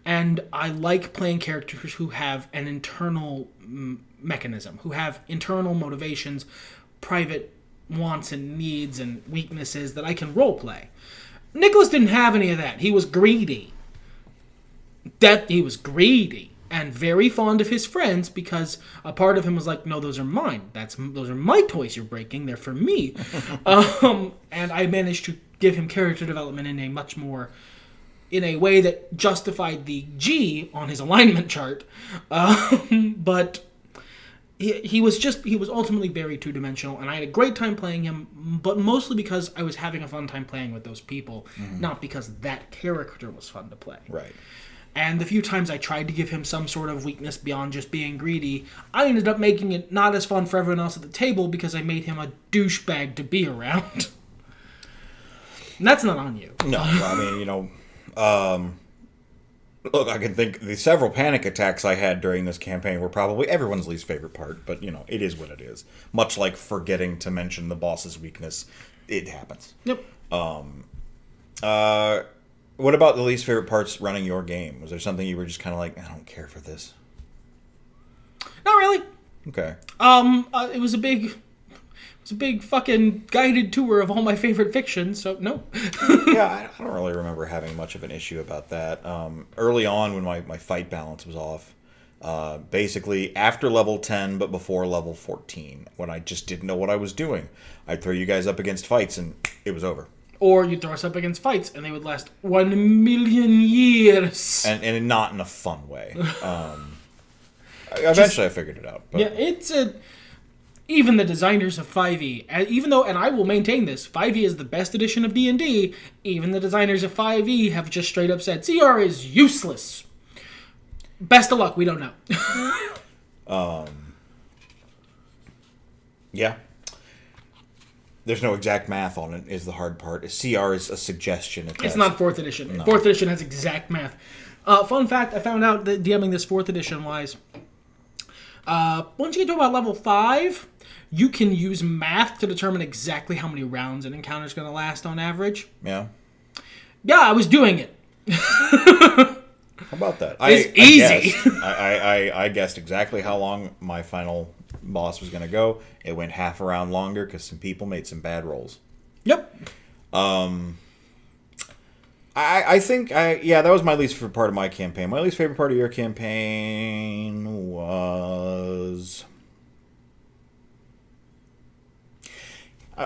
Speaker 2: And I like playing characters who have an internal mechanism, who have internal motivations, private wants and needs and weaknesses that I can roleplay. Nicholas didn't have any of that. He was greedy. He was greedy. And very fond of his friends, because a part of him was like, no, those are mine. Those are my toys you're breaking. They're for me. And I managed to give him character development in a way that justified the G on his alignment chart. But he was ultimately very two-dimensional, and I had a great time playing him, but mostly because I was having a fun time playing with those people, not because that character was fun to play.
Speaker 1: Right.
Speaker 2: And the few times I tried to give him some sort of weakness beyond just being greedy, I ended up making it not as fun for everyone else at the table because I made him a douchebag to be around. And that's not on you.
Speaker 1: No, I mean, you know, look, I can think the several panic attacks I had during this campaign were probably everyone's least favorite part, but, you know, it is what it is. Much like forgetting to mention the boss's weakness, it happens.
Speaker 2: Yep.
Speaker 1: What about the least favorite parts running your game? Was there something you were just kind of like, I don't care for this?
Speaker 2: Not really.
Speaker 1: Okay.
Speaker 2: It was a big fucking guided tour of all my favorite fiction, so no.
Speaker 1: Yeah, I don't really remember having much of an issue about that. Early on, when my fight balance was off, basically after level 10, but before level 14, when I just didn't know what I was doing, I'd throw you guys up against fights, and it was over.
Speaker 2: Or you'd throw us up against fights, and they would last 1,000,000 years.
Speaker 1: And not in a fun way. Eventually I figured it out. But.
Speaker 2: Yeah, even the designers of 5e, even though, and I will maintain this, 5e is the best edition of D&D, even the designers of 5e have just straight up said, CR is useless. Best of luck. We don't know.
Speaker 1: Yeah. There's no exact math on it, is the hard part. CR is a suggestion.
Speaker 2: It's not 4th edition.
Speaker 1: No.
Speaker 2: 4th edition has exact math. Fun fact, I found out that DMing this 4th edition wise, once you get to about level 5, you can use math to determine exactly how many rounds an encounter is going to last on average.
Speaker 1: Yeah.
Speaker 2: Yeah, I was doing it.
Speaker 1: How about that?
Speaker 2: It's easy.
Speaker 1: I guessed exactly how long my final boss was going to go. It went half a round longer because some people made some bad rolls.
Speaker 2: Yep.
Speaker 1: I think that was my least favorite part of my campaign. My least favorite part of your campaign was...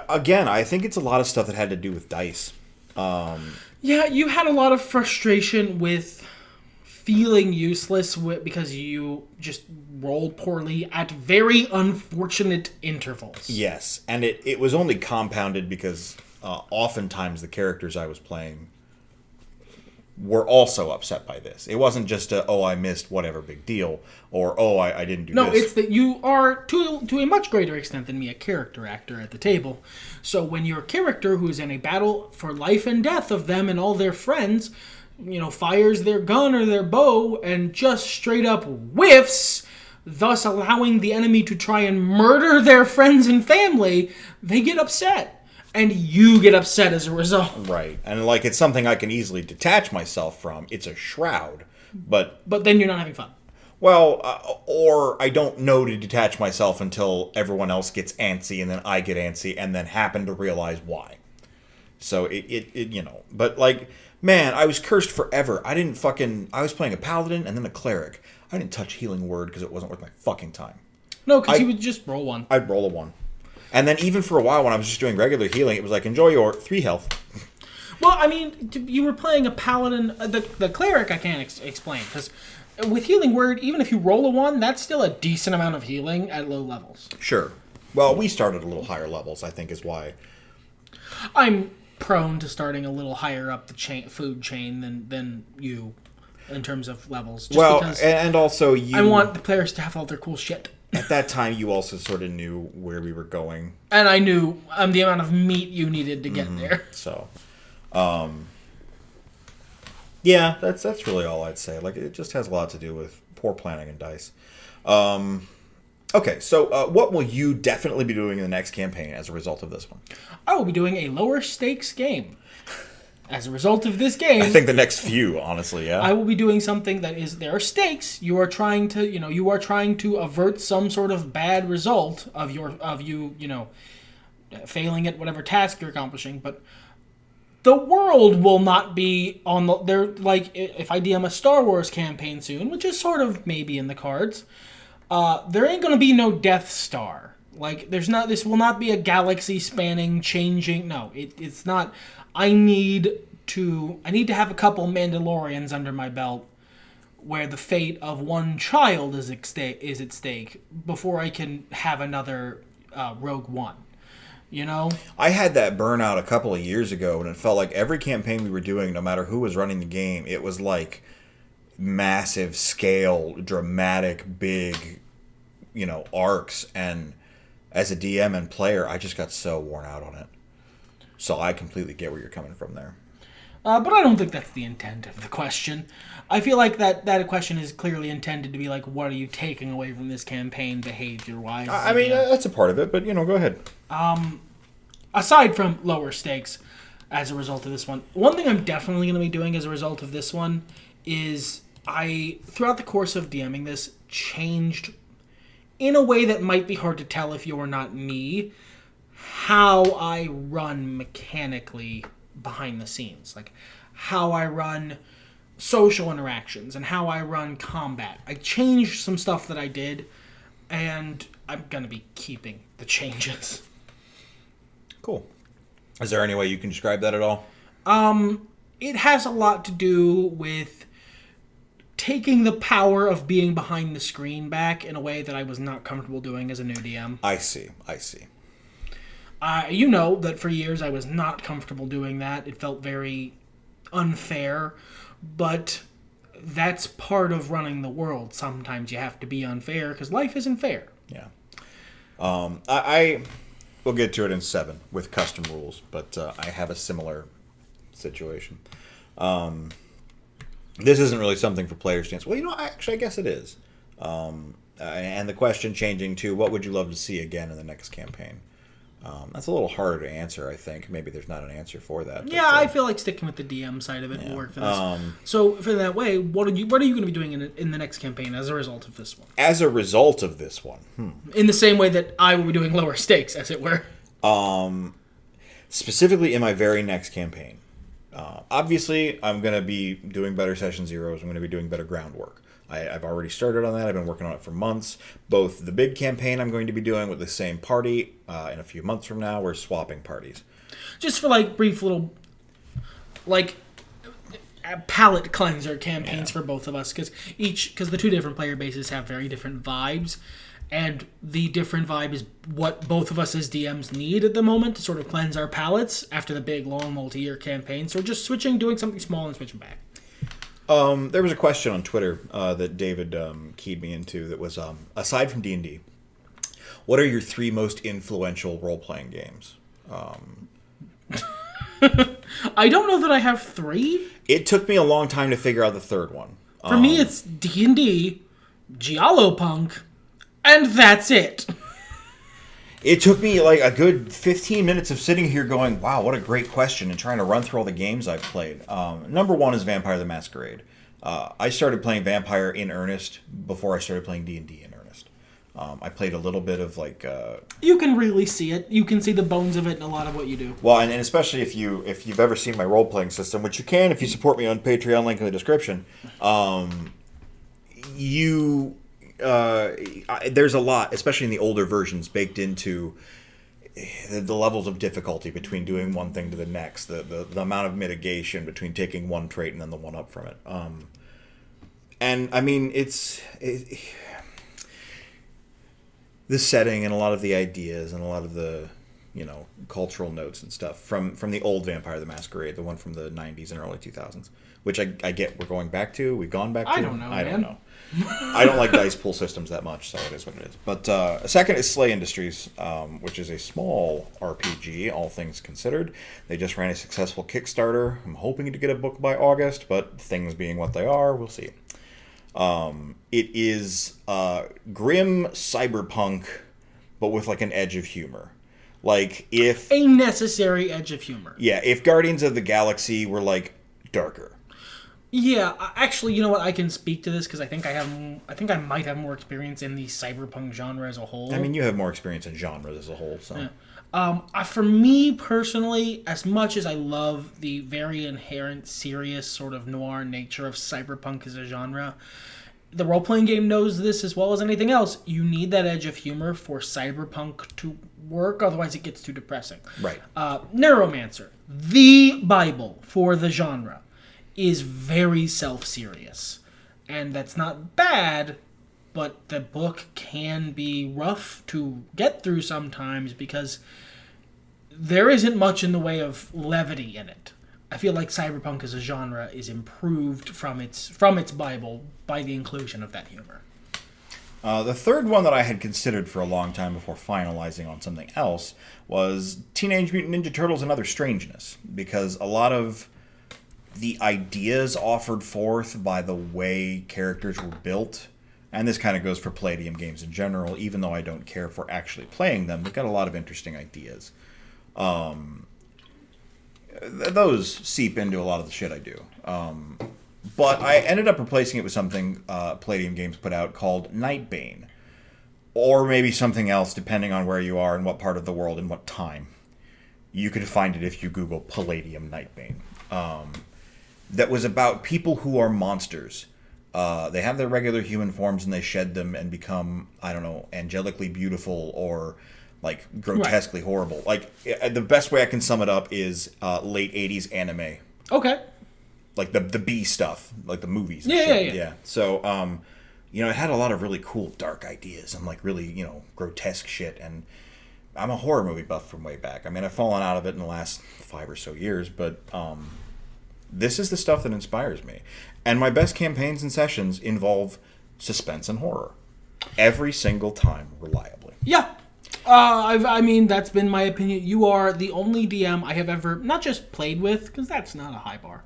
Speaker 1: Again, I think it's a lot of stuff that had to do with dice.
Speaker 2: Yeah, you had a lot of frustration with feeling useless because you just rolled poorly at very unfortunate intervals.
Speaker 1: Yes, and it was only compounded because oftentimes the characters I was playing were also upset by this. It wasn't just I missed whatever big deal, or I didn't do this.
Speaker 2: No, it's that you are, to a much greater extent than me, a character actor at the table. So when your character, who's in a battle for life and death of them and all their friends, fires their gun or their bow and just straight up whiffs, thus allowing the enemy to try and murder their friends and family, they get upset. And you get upset as a result.
Speaker 1: Right. And it's something I can easily detach myself from. It's a shroud. But
Speaker 2: then you're not having fun.
Speaker 1: Well, or I don't know to detach myself until everyone else gets antsy, and then I get antsy, and then happen to realize why. So but man, I was cursed forever. I was playing a paladin and then a cleric. I didn't touch healing word because it wasn't worth my fucking time.
Speaker 2: No, because you would just roll one.
Speaker 1: I'd roll a 1. And then even for a while when I was just doing regular healing, it was enjoy your 3 health.
Speaker 2: Well, I mean, you were playing a paladin. The cleric I can't explain, because with healing word, even if you roll a 1, that's still a decent amount of healing at low levels.
Speaker 1: Sure. Well, we started a little higher levels, I think is why.
Speaker 2: I'm prone to starting a little higher up the food chain than you in terms of levels. Just because
Speaker 1: and also
Speaker 2: I want the players to have all their cool shit.
Speaker 1: At that time, you also sort of knew where we were going.
Speaker 2: And I knew the amount of meat you needed to get there.
Speaker 1: So, yeah, that's really all I'd say. It just has a lot to do with poor planning and dice. Okay, so what will you definitely be doing in the next campaign as a result of this one?
Speaker 2: I will be doing a lower stakes game. As a result of this game,
Speaker 1: I think the next few, honestly, yeah.
Speaker 2: I will be doing something that is, there are stakes. You are trying to avert some sort of bad result of you failing at whatever task you're accomplishing, but the world will not be on the there if I DM a Star Wars campaign soon, which is sort of maybe in the cards, there ain't gonna be no Death Star. This will not be a galaxy spanning changing. No, it's not. I need to have a couple Mandalorians under my belt where the fate of one child is at stake before I can have another Rogue One.
Speaker 1: I had that burnout a couple of years ago, and it felt like every campaign we were doing, no matter who was running the game, it was massive scale, dramatic, big, arcs. And as a DM and player, I just got so worn out on it. So I completely get where you're coming from there.
Speaker 2: But I don't think that's the intent of the question. I feel like that question is clearly intended to be what are you taking away from this campaign behavior-wise?
Speaker 1: I mean, that's a part of it, but, go ahead.
Speaker 2: Aside from lower stakes as a result of this one, one thing I'm definitely going to be doing as a result of this one is throughout the course of DMing this, changed in a way that might be hard to tell if you're not me, how I run mechanically behind the scenes. How I run social interactions and how I run combat. I changed some stuff that I did, and I'm going to be keeping the changes.
Speaker 1: Cool. Is there any way you can describe that at all?
Speaker 2: It has a lot to do with taking the power of being behind the screen back in a way that I was not comfortable doing as a new DM.
Speaker 1: I see.
Speaker 2: That for years I was not comfortable doing that. It felt very unfair. But that's part of running the world. Sometimes you have to be unfair because life isn't fair.
Speaker 1: Yeah. I will get to it in 7 with custom rules, but I have a similar situation. This isn't really something for players to answer. Well, actually, I guess it is. And the question changing to, what would you love to see again in the next campaign? That's a little harder to answer, I think. Maybe there's not an answer for that.
Speaker 2: Yeah, I feel like sticking with the DM side of it will work for this. So, for that way, what are you going to be doing in the next campaign as a result of this one?
Speaker 1: As a result of this one?
Speaker 2: In the same way that I will be doing lower stakes, as it were.
Speaker 1: Specifically in my very next campaign. Obviously, I'm going to be doing better Session Zeros. I'm going to be doing better groundwork. I've already started on that. I've been working on it for months. Both the big campaign I'm going to be doing with the same party in a few months from now. We're swapping parties.
Speaker 2: Just for brief little palate cleanser campaigns for both of us, because the 2 different player bases have very different vibes, and the different vibe is what both of us as DMs need at the moment to sort of cleanse our palates after the big long multi-year campaign. So we're just doing something small and switching back.
Speaker 1: There was a question on Twitter that David keyed me into that was, aside from D&D, what are your 3 most influential role-playing games?
Speaker 2: I don't know that I have 3.
Speaker 1: It took me a long time to figure out the 3rd one.
Speaker 2: For me, it's D&D, Giallo-Punk, and that's it.
Speaker 1: It took me a good 15 minutes of sitting here going, wow, what a great question, and trying to run through all the games I've played. Number 1 is Vampire the Masquerade. I started playing Vampire in earnest before I started playing D&D in earnest. I played a little bit of
Speaker 2: You can really see it. You can see the bones of it in a lot of what you do.
Speaker 1: Well, and especially if you've ever seen my role-playing system, which you can if you support me on Patreon, link in the description, there's a lot, especially in the older versions, baked into the levels of difficulty between doing one thing to the next, the amount of mitigation between taking one trait and then the one up from it. And I mean, the setting and a lot of the ideas and a lot of the cultural notes and stuff from the old Vampire the Masquerade, the one from the 90s and early 2000s, which I get we're going back to. We've gone back to.
Speaker 2: I don't know.
Speaker 1: I don't like dice pool systems that much, so it is what it is. But second is Slay Industries, which is a small RPG, all things considered. They just ran a successful Kickstarter. I'm hoping to get a book by August, but things being what they are, we'll see. It is grim cyberpunk, but with an edge of humor. If
Speaker 2: a necessary edge of humor.
Speaker 1: Yeah, if Guardians of the Galaxy were darker.
Speaker 2: Yeah, actually, you know what? I can speak to this because I think I might have more experience in the cyberpunk genre as a whole.
Speaker 1: I mean, you have more experience in genres as a whole, so.
Speaker 2: Yeah. For me personally, as much as I love the very inherent, serious sort of noir nature of cyberpunk as a genre, the role-playing game knows this as well as anything else. You need that edge of humor for cyberpunk to work, otherwise it gets too depressing.
Speaker 1: Right.
Speaker 2: Neuromancer, the Bible for the genre, is very self-serious. And that's not bad, but the book can be rough to get through sometimes because there isn't much in the way of levity in it. I feel like cyberpunk as a genre is improved from its Bible by the inclusion of that humor.
Speaker 1: The third one that I had considered for a long time before finalizing on something else was Teenage Mutant Ninja Turtles and Other Strangeness, because a lot of the ideas offered forth by the way characters were built, and this kind of goes for Palladium games in general, even though I don't care for actually playing them, they've got a lot of interesting ideas. Those seep into a lot of the shit I do. But I ended up replacing it with something Palladium Games put out called Nightbane. Or maybe something else, depending on where you are and what part of the world and what time. You could find it if you Google Palladium Nightbane. That was about people who are monsters. They have their regular human forms and they shed them and become, I don't know, angelically beautiful or grotesquely horrible. The best way I can sum it up is late 80s anime.
Speaker 2: Okay.
Speaker 1: The B stuff, the movies. And
Speaker 2: shit.
Speaker 1: Yeah. So, it had a lot of really cool dark ideas and really, grotesque shit. And I'm a horror movie buff from way back. I mean, I've fallen out of it in the last 5 or so years, but this is the stuff that inspires me. And my best campaigns and sessions involve suspense and horror. Every single time, reliably.
Speaker 2: Yeah. I mean, that's been my opinion. You are the only DM I have ever, not just played with, because that's not a high bar.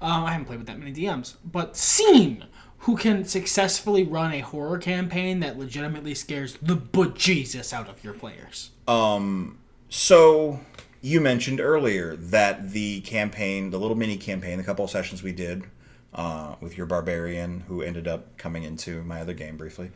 Speaker 2: I haven't played with that many DMs, but seen who can successfully run a horror campaign that legitimately scares the bejesus out of your players.
Speaker 1: So, you mentioned earlier that the campaign, the little mini campaign, the couple of sessions we did with your barbarian, who ended up coming into my other game briefly,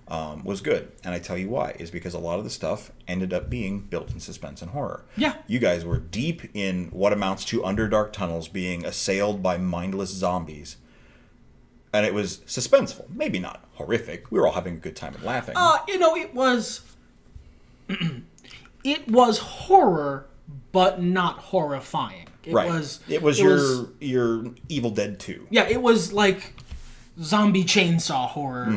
Speaker 1: was good. And I tell you why, is because a lot of the stuff ended up being built in suspense and horror.
Speaker 2: Yeah.
Speaker 1: You guys were deep in what amounts to underdark tunnels being assailed by mindless zombies. And it was suspenseful. Maybe not horrific. We were all having a good time and laughing.
Speaker 2: It was... it was horror, but not horrifying. It was
Speaker 1: your Evil Dead 2.
Speaker 2: Yeah, it was like zombie chainsaw horror,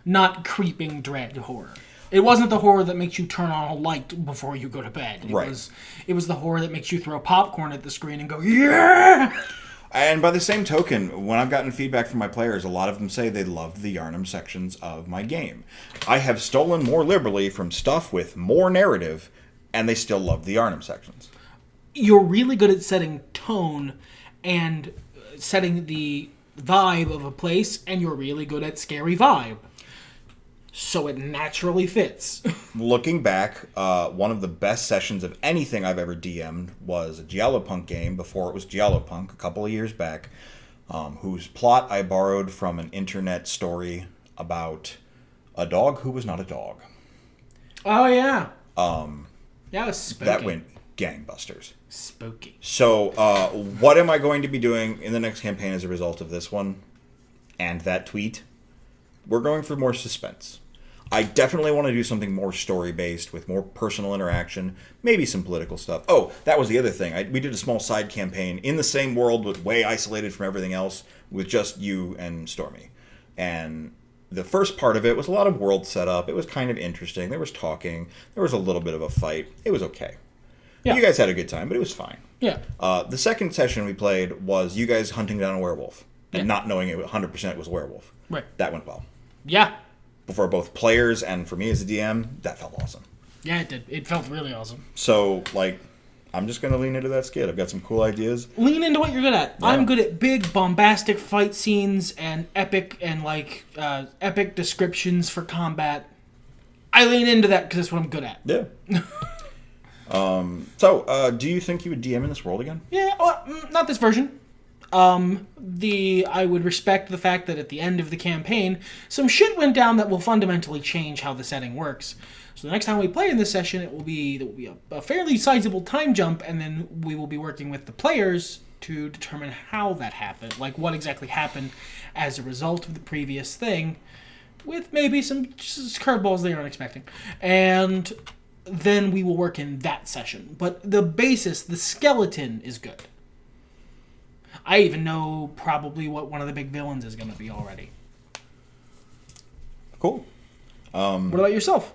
Speaker 2: not creeping dread horror. It wasn't the horror that makes you turn on a light before you go to bed. It was the horror that makes you throw popcorn at the screen and go, yeah!
Speaker 1: And by the same token, when I've gotten feedback from my players, a lot of them say they loved the Yarnum sections of my game. I have stolen more liberally from stuff with more narrative, and they still love the Yarnum sections.
Speaker 2: You're really good at setting tone and setting the vibe of a place, and you're really good at scary vibe. So it naturally fits.
Speaker 1: Looking back, one of the best sessions of anything I've ever DM'd was a Giallopunk game before it was Giallopunk a couple of years back, whose plot I borrowed from an internet story about a dog who was not a dog.
Speaker 2: Oh, yeah. Yeah, it was spooky.
Speaker 1: That went gangbusters.
Speaker 2: Spooky.
Speaker 1: So, what am I going to be doing in the next campaign as a result of this one and that tweet? We're going for more suspense. I definitely want to do something more story-based with more personal interaction, maybe some political stuff. Oh, that was the other thing. We did a small side campaign in the same world, but way isolated from everything else, with just you and Stormy. And the first part of it was a lot of world setup. It was kind of interesting. There was talking. There was a little bit of a fight. It was okay. Yeah. You guys had a good time, but it was fine.
Speaker 2: Yeah.
Speaker 1: The second session we played was you guys hunting down a werewolf and not knowing it 100% was a werewolf.
Speaker 2: Right.
Speaker 1: That went well.
Speaker 2: Yeah.
Speaker 1: For both players and for me as a DM, that felt awesome.
Speaker 2: Yeah, it did. It felt really awesome.
Speaker 1: So, I'm just going to lean into that skid. I've got some cool ideas.
Speaker 2: Lean into what you're good at. Yeah. I'm good at big, bombastic fight scenes and epic epic descriptions for combat. I lean into that because that's what I'm good at.
Speaker 1: Yeah. So, do you think you would DM in this world again?
Speaker 2: Yeah, well, not this version. I would respect the fact that at the end of the campaign, some shit went down that will fundamentally change how the setting works. So the next time we play in this session, there will be a fairly sizable time jump, and then we will be working with the players to determine how that happened, like what exactly happened as a result of the previous thing, with maybe some curveballs they aren't expecting. And then we will work in that session. But the basis, the skeleton is good. I even know probably what one of the big villains is going to be already.
Speaker 1: Cool.
Speaker 2: What about yourself?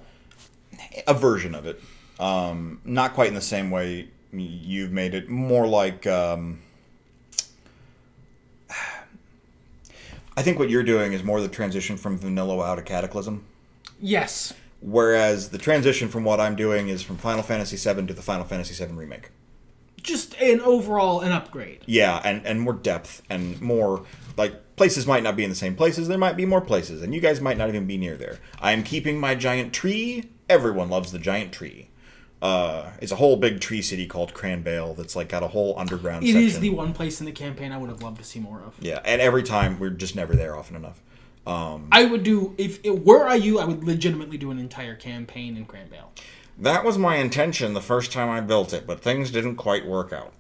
Speaker 1: A version of it. Not quite in the same way you've made it. More like... I think what you're doing is more the transition from vanilla WoW to Cataclysm.
Speaker 2: Yes.
Speaker 1: Whereas the transition from what I'm doing is from Final Fantasy VII to the Final Fantasy VII Remake.
Speaker 2: Just an upgrade.
Speaker 1: Yeah, and more depth and more, places might not be in the same places. There might be more places, and you guys might not even be near there. I am keeping my giant tree. Everyone loves the giant tree. It's a whole big tree city called Cranbale that's got a whole underground section.
Speaker 2: It is the one place in the campaign I would have loved to see more of.
Speaker 1: Yeah, and every time we're just never there often enough.
Speaker 2: I would do, if it were you, I would legitimately do an entire campaign in Cranbale.
Speaker 1: That was my intention the first time I built it, but things didn't quite work out.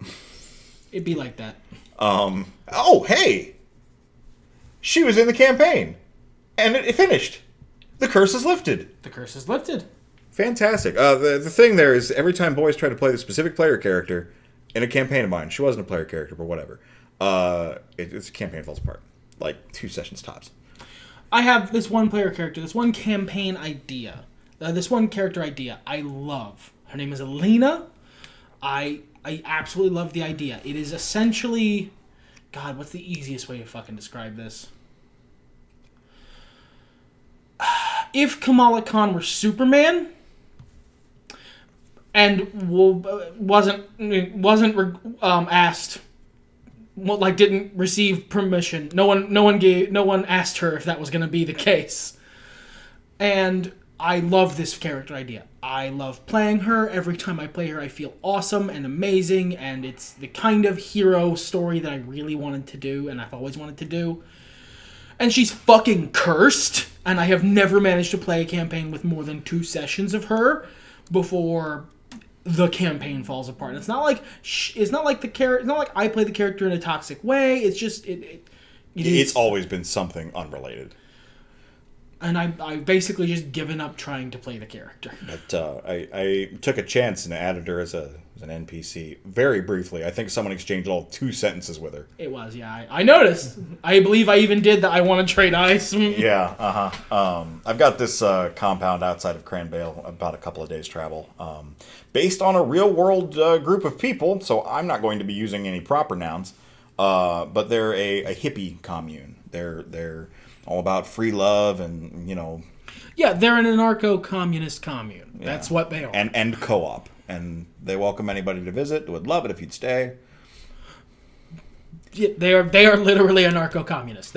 Speaker 2: It'd be like that.
Speaker 1: Oh, hey! She was in the campaign. And it finished. The curse is lifted.
Speaker 2: The curse is lifted.
Speaker 1: Fantastic. The thing there is, every time boys try to play the specific player character in a campaign of mine, she wasn't a player character, but whatever, it's a campaign falls apart. 2 sessions tops.
Speaker 2: I have this one player character, this one campaign idea. This one character idea I love. Her name is Alina. I absolutely love the idea. It is essentially God, what's the easiest way to fucking describe this? If Kamala Khan were Superman and wasn't asked, like didn't receive permission. No one asked her if that was going to be the case. And I love this character idea. I love playing her. Every time I play her, I feel awesome and amazing, and it's the kind of hero story that I really wanted to do, and I've always wanted to do. And she's fucking cursed, and I have never managed to play a campaign with more than 2 sessions of her before the campaign falls apart. It's not like I play the character in a toxic way. It's just
Speaker 1: it's always been something unrelated.
Speaker 2: And I basically just given up trying to play the character.
Speaker 1: But I took a chance and added her as an NPC very briefly. I think someone exchanged all 2 sentences with her.
Speaker 2: It was, yeah. I noticed. I believe I even did that. I want to trade ice.
Speaker 1: Yeah, I've got this compound outside of Cranvale, about a couple of days' travel, based on a real-world group of people, so I'm not going to be using any proper nouns, but they're a hippie commune. They're all about free love and,
Speaker 2: Yeah, they're an anarcho-communist commune. Yeah. That's what they are.
Speaker 1: And co-op. And they welcome anybody to visit. Would love it if you'd stay.
Speaker 2: Yeah, they are literally anarcho-communists.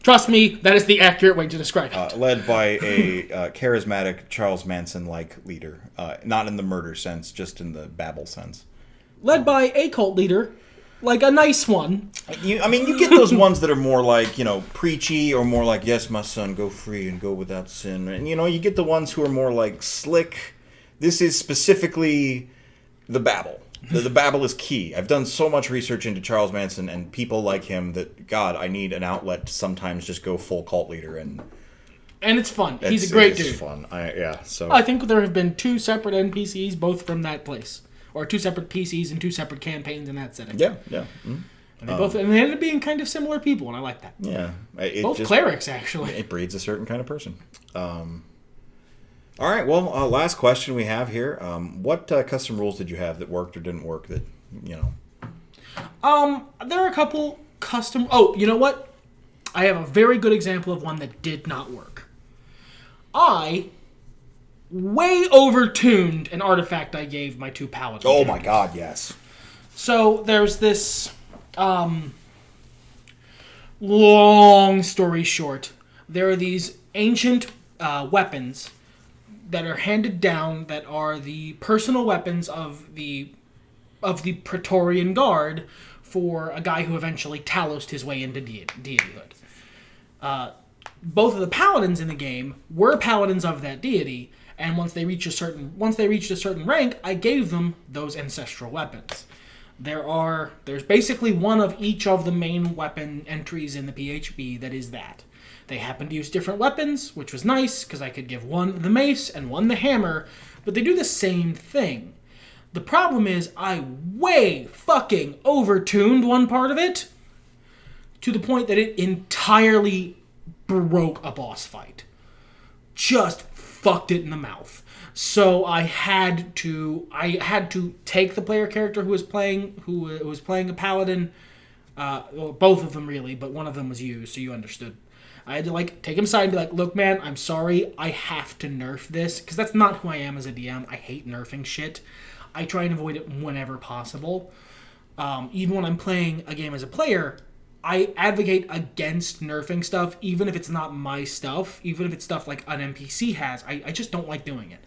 Speaker 2: Trust me, that is the accurate way to describe it.
Speaker 1: Led by a charismatic Charles Manson-like leader. Not in the murder sense, just in the babble sense.
Speaker 2: Led by a cult leader. Like a nice one.
Speaker 1: You get those ones that are more like, preachy, or more like, yes, my son, go free and go without sin. And, you get the ones who are more like slick. This is specifically the babble. The babble is key. I've done so much research into Charles Manson and people like him that, God, I need an outlet to sometimes just go full cult leader. And
Speaker 2: it's fun. He's a great dude.
Speaker 1: It's fun.
Speaker 2: I think there have been 2 separate NPCs, both from that place. Or 2 separate PCs and 2 separate campaigns in that setting.
Speaker 1: Yeah. Mm-hmm.
Speaker 2: And they ended up being kind of similar people, and I like that.
Speaker 1: Yeah.
Speaker 2: Both clerics, actually.
Speaker 1: It breeds a certain kind of person. All right, well, last question we have here. What custom rules did you have that worked or didn't work that,
Speaker 2: There are a couple custom... Oh, you know what? I have a very good example of one that did not work. I way overtuned an artifact I gave my 2 paladins.
Speaker 1: Oh my god, yes.
Speaker 2: So there's this, long story short, there are these ancient weapons that are handed down that are the personal weapons of the Praetorian Guard for a guy who eventually Talosed his way into deityhood. Both of the paladins in the game were paladins of that deity, and once they reached a certain rank, I gave them those ancestral weapons. There's basically one of each of the main weapon entries in the PHB that is that. They happened to use different weapons, which was nice, because I could give one the mace and one the hammer, but they do the same thing. The problem is, I way fucking overtuned one part of it, to the point that it entirely broke a boss fight. Just fucked it in the mouth. So I had to take the player character who was playing a paladin, both of them really, but one of them was you, so you understood. I had to take him aside and be like, look man, I'm sorry, I have to nerf this, because that's not who I am as a DM. I hate nerfing shit. I try and avoid it whenever possible. Even when I'm playing a game as a player, I advocate against nerfing stuff, even if it's not my stuff, even if it's stuff like an NPC has. I just don't like doing it.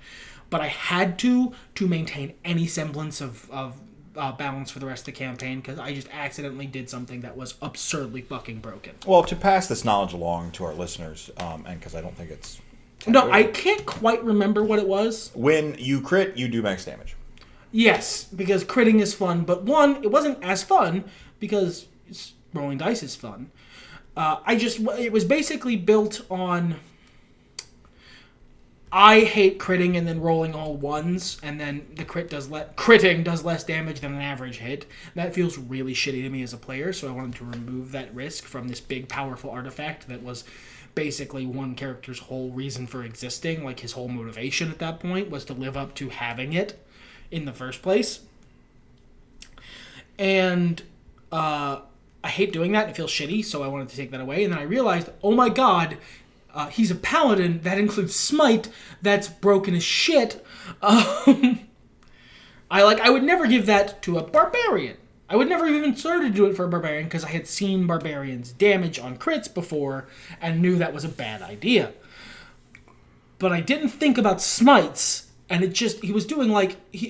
Speaker 2: But I had to maintain any semblance of balance for the rest of the campaign, because I just accidentally did something that was absurdly fucking broken.
Speaker 1: Well, to pass this knowledge along to our listeners, and because I don't think it's...
Speaker 2: No, I can't quite remember what it was.
Speaker 1: When you crit, you do max damage.
Speaker 2: Yes, because critting is fun, but it wasn't as fun, because... rolling dice is fun. It was basically built on, I hate critting and then rolling all ones, and then the critting does less damage than an average hit. That feels really shitty to me as a player, so I wanted to remove that risk from this big, powerful artifact that was basically one character's whole reason for existing, like his whole motivation at that point was to live up to having it in the first place. And I hate doing that. It feels shitty, so I wanted to take that away. And then I realized, oh my god, he's a paladin. That includes smite. That's broken as shit. I would never give that to a barbarian. I would never even start to do it for a barbarian because I had seen barbarians damage on crits before and knew that was a bad idea. But I didn't think about smites, and he was doing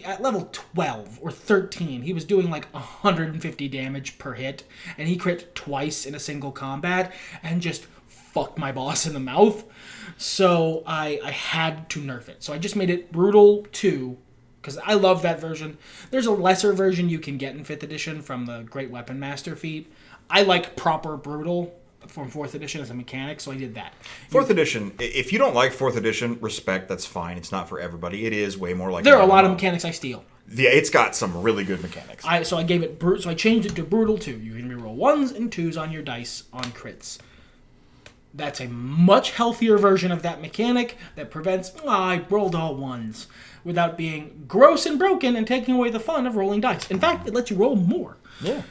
Speaker 2: at level 12 or 13, he was doing 150 damage per hit, and he crit twice in a single combat and just fucked my boss in the mouth. So I had to nerf it. So I just made it brutal 2. Because I love that version. There's a lesser version you can get in 5th edition from the Great Weapon Master feat. I like proper brutal from 4th edition as a mechanic, so I did that.
Speaker 1: 4th edition, if you don't like 4th edition, respect, that's fine. It's not for everybody. It is way more like...
Speaker 2: There are a lot of mechanics I steal.
Speaker 1: Yeah, it's got some really good mechanics.
Speaker 2: So I changed it to brutal 2. You can reroll 1s and 2s on your dice on crits. That's a much healthier version of that mechanic that prevents, I rolled all 1s, without being gross and broken and taking away the fun of rolling dice. In fact, it lets you roll more.
Speaker 1: Yeah.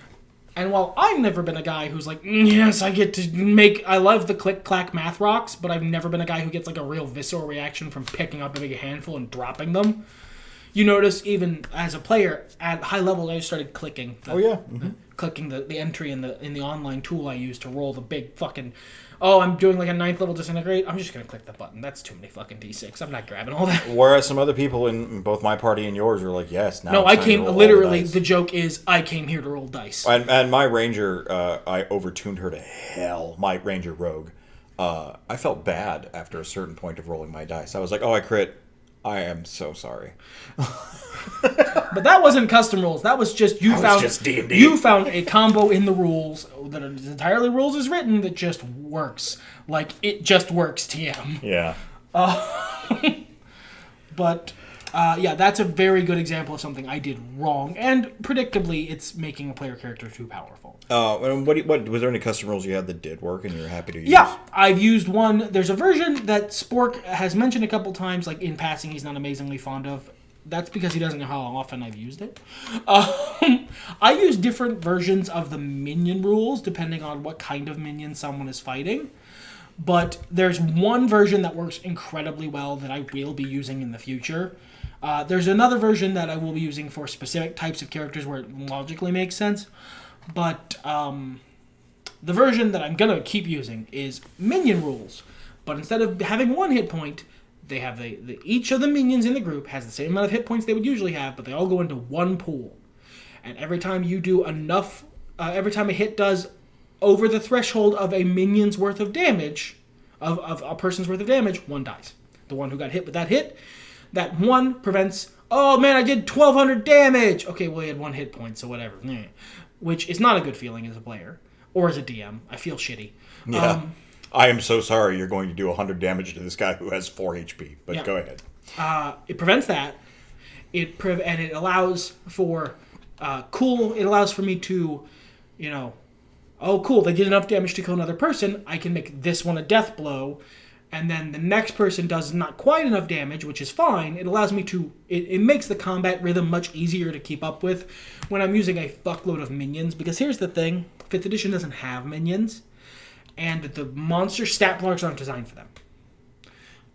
Speaker 2: And while I've never been a guy who's like, yes, I get to make... I love the click-clack math rocks, but I've never been a guy who gets a real visceral reaction from picking up a big handful and dropping them. You notice even as a player, at high levels, I just started clicking. Clicking the entry in the online tool I use to roll the big fucking... Oh, I'm doing a 9th level disintegrate. I'm just going to click the button. That's too many fucking D6. I'm not grabbing all that.
Speaker 1: Whereas some other people in both my party and yours are like, yes, now
Speaker 2: no, I came... Literally, the joke is, I came here to roll dice.
Speaker 1: And my ranger, I overtuned her to hell. My ranger rogue. I felt bad after a certain point of rolling my dice. I was like, oh, I crit. I am so sorry.
Speaker 2: But that wasn't custom rules. That was just just DnD. You found a combo in the rules that is entirely rules as written that just works. It just works, TM.
Speaker 1: Yeah.
Speaker 2: But that's a very good example of something I did wrong, and predictably, it's making a player character too powerful.
Speaker 1: What was there any custom rules you had that did work and you're happy to use?
Speaker 2: Yeah, I've used one. There's a version that Spork has mentioned a couple times, in passing, he's not amazingly fond of. That's because he doesn't know how often I've used it. I use different versions of the minion rules depending on what kind of minion someone is fighting. But there's one version that works incredibly well that I will be using in the future. There's another version that I will be using for specific types of characters where it logically makes sense. But the version that I'm going to keep using is minion rules. But instead of having 1 hit point, they have each of the minions in the group has the same amount of hit points they would usually have, but they all go into one pool. And every time you do enough, every time a hit does over the threshold of a minion's worth of damage, of a person's worth of damage, 1 dies. The one who got hit with that hit, that 1 prevents, oh man, I did 1,200 damage! Okay, well, he had 1 hit point, so whatever. Which is not a good feeling as a player, or as a DM. I feel shitty.
Speaker 1: Yeah. I am so sorry you're going to do 100 damage to this guy who has 4 HP, but go ahead.
Speaker 2: It prevents that. And it allows for it allows for me to, oh cool, they did enough damage to kill another person, I can make this one a death blow, and then the next person does not quite enough damage, which is fine. It allows me to, it makes the combat rhythm much easier to keep up with when I'm using a fuckload of minions, because here's the thing, 5th edition doesn't have minions. And the monster stat blocks aren't designed for them.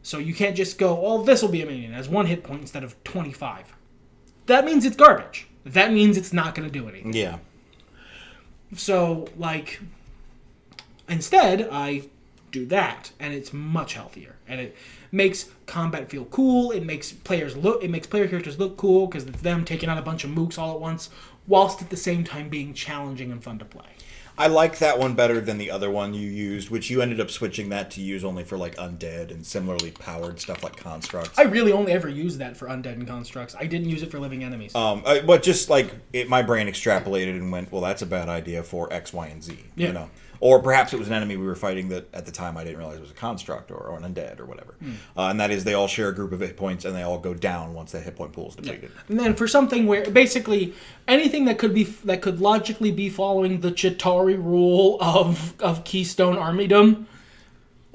Speaker 2: So you can't just go, oh, this will be a minion. It has 1 hit point instead of 25. That means it's garbage. That means it's not going to do anything.
Speaker 1: Yeah.
Speaker 2: So, instead, I do that. And it's much healthier. And it makes combat feel cool. It makes player characters look cool because it's them taking out a bunch of mooks all at once, whilst at the same time being challenging and fun to play.
Speaker 1: I like that one better than the other one you used, which you ended up switching that to use only for undead and similarly powered stuff like constructs.
Speaker 2: I really only ever used that for undead and constructs. I didn't use it for living enemies.
Speaker 1: But just my brain extrapolated and went, well, that's a bad idea for X, Y, and Z.
Speaker 2: Yeah.
Speaker 1: Or perhaps it was an enemy we were fighting that at the time I didn't realize it was a construct or an undead or whatever. And that is they all share a group of hit points and they all go down once that hit point pool is depleted.
Speaker 2: Yeah. And then for something where basically anything that could logically be following the Chitauri rule of Keystone Armydom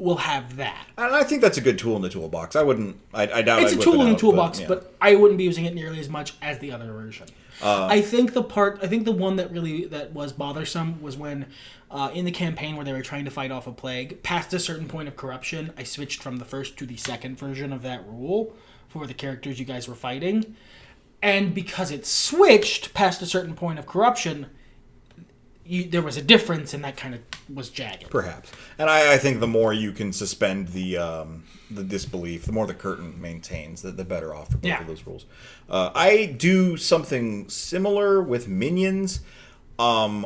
Speaker 2: will have that.
Speaker 1: And I think that's a good tool in the toolbox. I doubt
Speaker 2: it's a tool in the toolbox, but I wouldn't be using it nearly as much as the other version. I think the one that was bothersome was when in the campaign where they were trying to fight off a plague, past a certain point of corruption, I switched from the first to the second version of that rule for the characters you guys were fighting. And because it switched past a certain point of corruption, there was a difference, and that kind of was jagged.
Speaker 1: Perhaps. And I think the more you can suspend the disbelief, the more the curtain maintains, the better off for both of those rules. I do something similar with minions,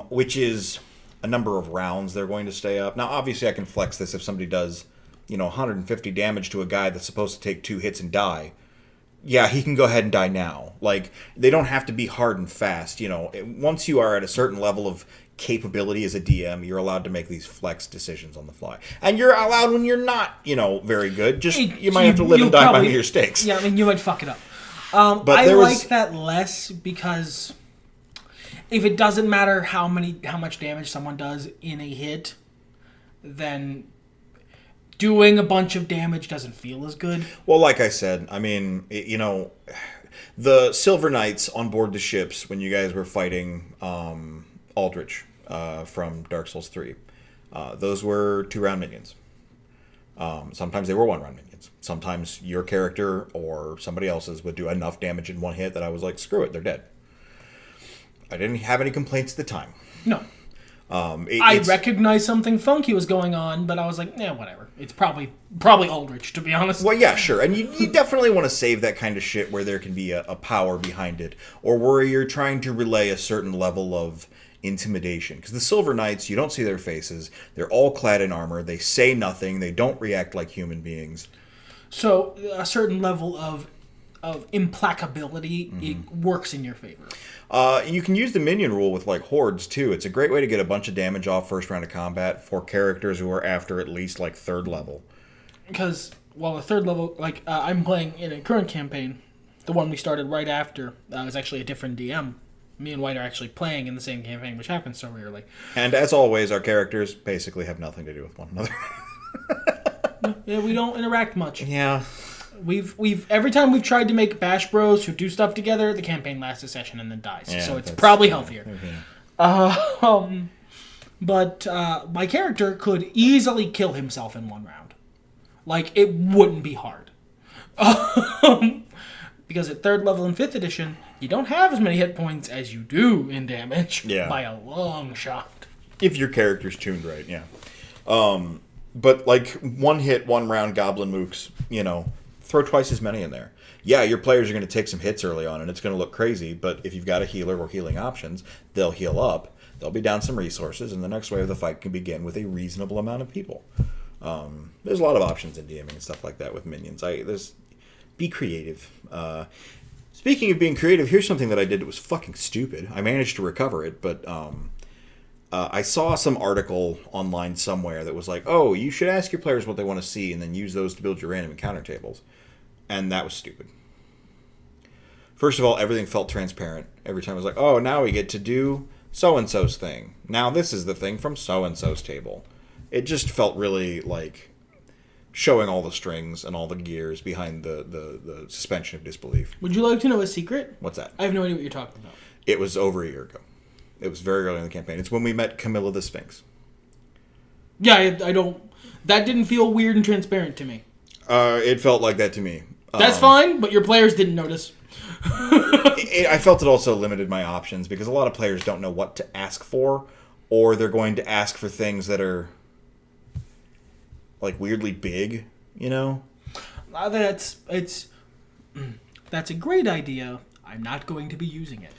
Speaker 1: which is a number of rounds they're going to stay up. Now, obviously, I can flex this if somebody does, 150 damage to a guy that's supposed to take 2 hits and die. Yeah, he can go ahead and die now. Like, they don't have to be hard and fast. Once you are at a certain level of capability as a DM, you're allowed to make these flex decisions on the fly. And you're allowed when you're not, very good. Just, you might have to live and die by your stakes.
Speaker 2: Yeah, you might fuck it up. But I like that less because if it doesn't matter how much damage someone does in a hit, then doing a bunch of damage doesn't feel as good.
Speaker 1: Well, like I said, the Silver Knights on board the ships when you guys were fighting OWCH from Dark Souls 3, those were 2-round minions. Sometimes they were 1-round minions. Sometimes your character or somebody else's would do enough damage in one hit that I was like, screw it, they're dead. I didn't have any complaints at the time.
Speaker 2: No. I recognized something funky was going on, but I was like, whatever. It's probably OWCH, to be honest.
Speaker 1: Well, yeah, sure. And you definitely want to save that kind of shit where there can be a power behind it, or where you're trying to relay a certain level of intimidation. Because the Silver Knights, you don't see their faces. They're all clad in armor. They say nothing. They don't react like human beings.
Speaker 2: So a certain level of implacability it works in your favor.
Speaker 1: You can use the minion rule with like hordes too. It's a great way to get a bunch of damage off first round of combat for characters who are after at least like 3rd level.
Speaker 2: Because the 3rd level, I'm playing in a current campaign, the one we started right after, was actually a different DM. Me and White are actually playing in the same campaign, which happens so rarely.
Speaker 1: And as always, our characters basically have nothing to do with one another.
Speaker 2: Yeah, we don't interact much.
Speaker 1: Yeah.
Speaker 2: We've every time we've tried to make Bash Bros who do stuff together, the campaign lasts a session and then dies.
Speaker 1: Yeah,
Speaker 2: so it's probably healthier.
Speaker 1: Okay.
Speaker 2: But my character could easily kill himself in 1 round. Like, it wouldn't be hard. Because at 3rd level and 5th edition, you don't have as many hit points as you do in damage by a long shot.
Speaker 1: If your character's tuned right, yeah. But like 1 hit, 1 round Goblin Mooks, throw twice as many in there. Yeah, your players are going to take some hits early on, and it's going to look crazy, but if you've got a healer or healing options, they'll heal up, they'll be down some resources, and the next wave of the fight can begin with a reasonable amount of people. There's a lot of options in DMing and stuff like that with minions. Be creative. Speaking of being creative, here's something that I did that was fucking stupid. I managed to recover it, but I saw some article online somewhere that was like, oh, you should ask your players what they want to see and then use those to build your random encounter tables. And that was stupid. First of all, everything felt transparent. Every time I was like, oh, now we get to do so-and-so's thing. Now this is the thing from so-and-so's table. It just felt really like showing all the strings and all the gears behind the suspension of disbelief.
Speaker 2: Would you like to know a secret?
Speaker 1: What's that?
Speaker 2: I have no idea what you're talking about.
Speaker 1: It was over a year ago. It was very early in the campaign. It's when we met Camilla the Sphinx.
Speaker 2: Yeah, I don't... That didn't feel weird and transparent to me.
Speaker 1: It felt like that to me.
Speaker 2: That's fine, but your players didn't notice.
Speaker 1: I felt it also limited my options because a lot of players don't know what to ask for, or they're going to ask for things that are like weirdly big,
Speaker 2: That's a great idea. I'm not going to be using it.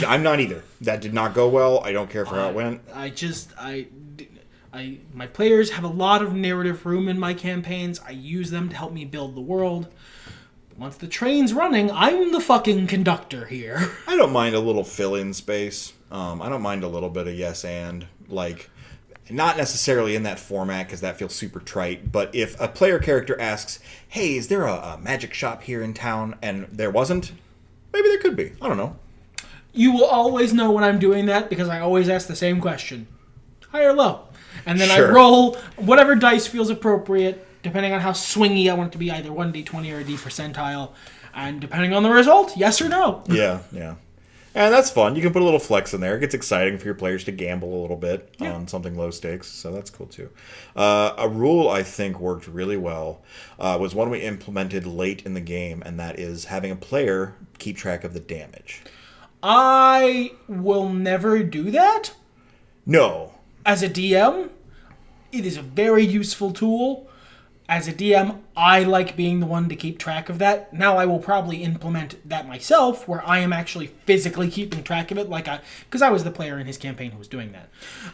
Speaker 1: I'm not either. That did not go well. I don't care for how it went.
Speaker 2: My players have a lot of narrative room in my campaigns. I use them to help me build the world. Once the train's running, I'm the fucking conductor here.
Speaker 1: I don't mind a little fill-in space. I don't mind a little bit of yes and. Not necessarily in that format because that feels super trite, but if a player character asks, hey, is there a magic shop here in town? And there wasn't, maybe there could be. I don't know.
Speaker 2: You will always know when I'm doing that because I always ask the same question. High or low? And then
Speaker 1: Sure.
Speaker 2: I roll whatever dice feels appropriate, depending on how swingy I want it to be, either 1d20 or a d percentile. And depending on the result, yes or no.
Speaker 1: Yeah. And that's fun. You can put a little flex in there. It gets exciting for your players to gamble a little bit on something low stakes, so that's cool too. A rule I think worked really well was one we implemented late in the game, and that is having a player keep track of the damage.
Speaker 2: I will never do that.
Speaker 1: No.
Speaker 2: As a DM, it is a very useful tool. As a DM, I like being the one to keep track of that. Now I will probably implement that myself, where I am actually physically keeping track of it, because I was the player in his campaign who was doing that.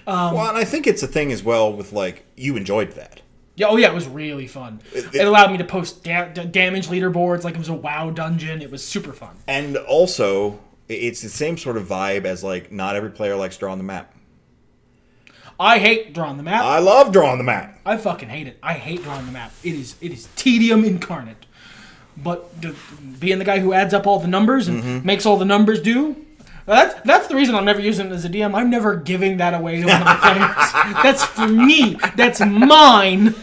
Speaker 1: Well, and I think it's a thing as well with, you enjoyed that.
Speaker 2: Yeah, it was really fun. It allowed me to post damage leaderboards like it was a WoW dungeon. It was super fun.
Speaker 1: And also, it's the same sort of vibe as, not every player likes drawing the map.
Speaker 2: I hate drawing the map.
Speaker 1: I love drawing the map.
Speaker 2: I fucking hate it. I hate drawing the map. It is tedium incarnate. But being the guy who adds up all the numbers and makes all the numbers do, that's the reason I'm never using it as a DM. I'm never giving that away to one of my players. That's for me. That's mine.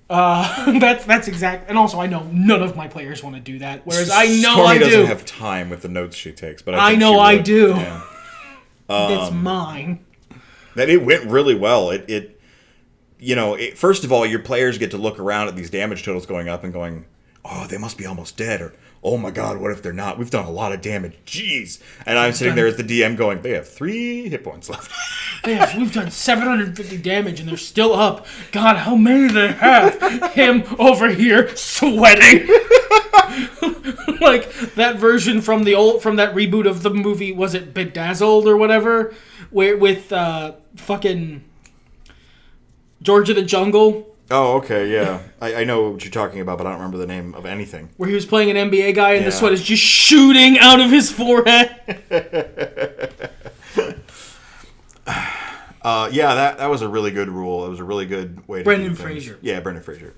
Speaker 2: That's exact. And also, I know none of my players want to do that. Whereas I know
Speaker 1: Stormy
Speaker 2: I do.
Speaker 1: doesn't have time with the notes she takes, but I think
Speaker 2: know
Speaker 1: she
Speaker 2: I
Speaker 1: would.
Speaker 2: do.
Speaker 1: Yeah.
Speaker 2: That's mine.
Speaker 1: That it went really well. First of all, your players get to look around at these damage totals going up and going, oh, they must be almost dead, or oh my god, what if they're not? We've done a lot of damage. Jeez. And I'm sitting there as the DM going, they have 3 hit points left.
Speaker 2: We've done 750 damage and they're still up. God, how many do they have? Him over here sweating. Like that version from that reboot of the movie, was it Bedazzled or whatever? With fucking George of the Jungle.
Speaker 1: Oh, okay, yeah. I know what you're talking about, but I don't remember the name of anything.
Speaker 2: Where he was playing an NBA guy and the sweat is just shooting out of his forehead.
Speaker 1: That was a really good rule. It was a really good way to
Speaker 2: Brendan
Speaker 1: do things.
Speaker 2: Fraser.
Speaker 1: Yeah, Brendan Fraser.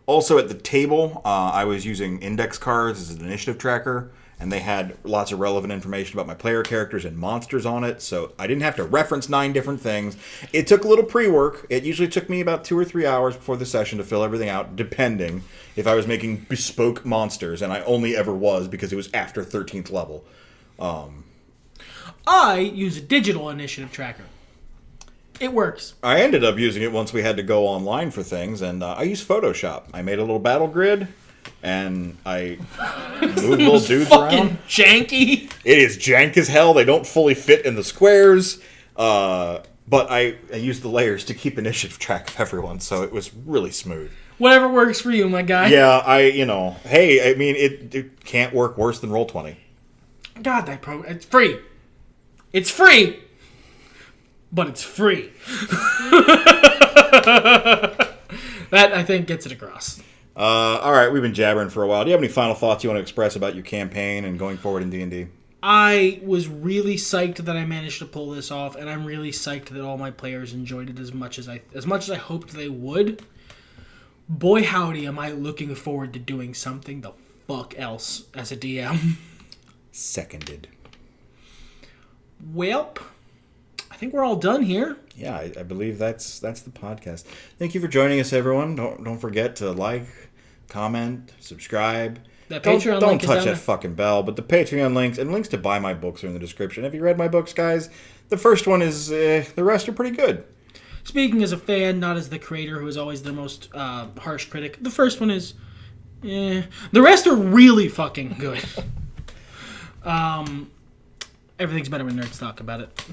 Speaker 1: Also at the table, I was using index cards as an initiative tracker, and they had lots of relevant information about my player characters and monsters on it, so I didn't have to reference 9 different things. It took a little pre-work. It usually took me about 2 or 3 hours before the session to fill everything out, depending if I was making bespoke monsters, and I only ever was because it was after 13th level.
Speaker 2: I use a digital initiative tracker. It works.
Speaker 1: I ended up using it once we had to go online for things, and I used Photoshop. I made a little battle grid, and I moved little dudes
Speaker 2: fucking
Speaker 1: around.
Speaker 2: Janky.
Speaker 1: It is jank as hell. They don't fully fit in the squares, but I used the layers to keep initiative track of everyone, so it was really smooth.
Speaker 2: Whatever works for you, my guy.
Speaker 1: Yeah, hey, I mean, it can't work worse than Roll20.
Speaker 2: God, it's free. It's free. But it's free. That, I think, gets it across.
Speaker 1: All right, we've been jabbering for a while. Do you have any final thoughts you want to express about your campaign and going forward in D&D?
Speaker 2: I was really psyched that I managed to pull this off, and I'm really psyched that all my players enjoyed it as much as I hoped they would. Boy, howdy, am I looking forward to doing something the fuck else as a DM.
Speaker 1: Seconded.
Speaker 2: Welp. I think we're all done here.
Speaker 1: Yeah, I believe that's the podcast. Thank you for joining us, everyone. Don't forget to like, comment, subscribe.
Speaker 2: That Patreon
Speaker 1: don't
Speaker 2: link is
Speaker 1: touch
Speaker 2: down
Speaker 1: that
Speaker 2: there.
Speaker 1: fucking bell. But the Patreon links and links to buy my books are in the description. Have you read my books, guys? The first one is the rest are pretty good.
Speaker 2: Speaking as a fan, not as the creator who is always the most harsh critic, the first one is, the rest are really fucking good. Everything's better when nerds talk about it.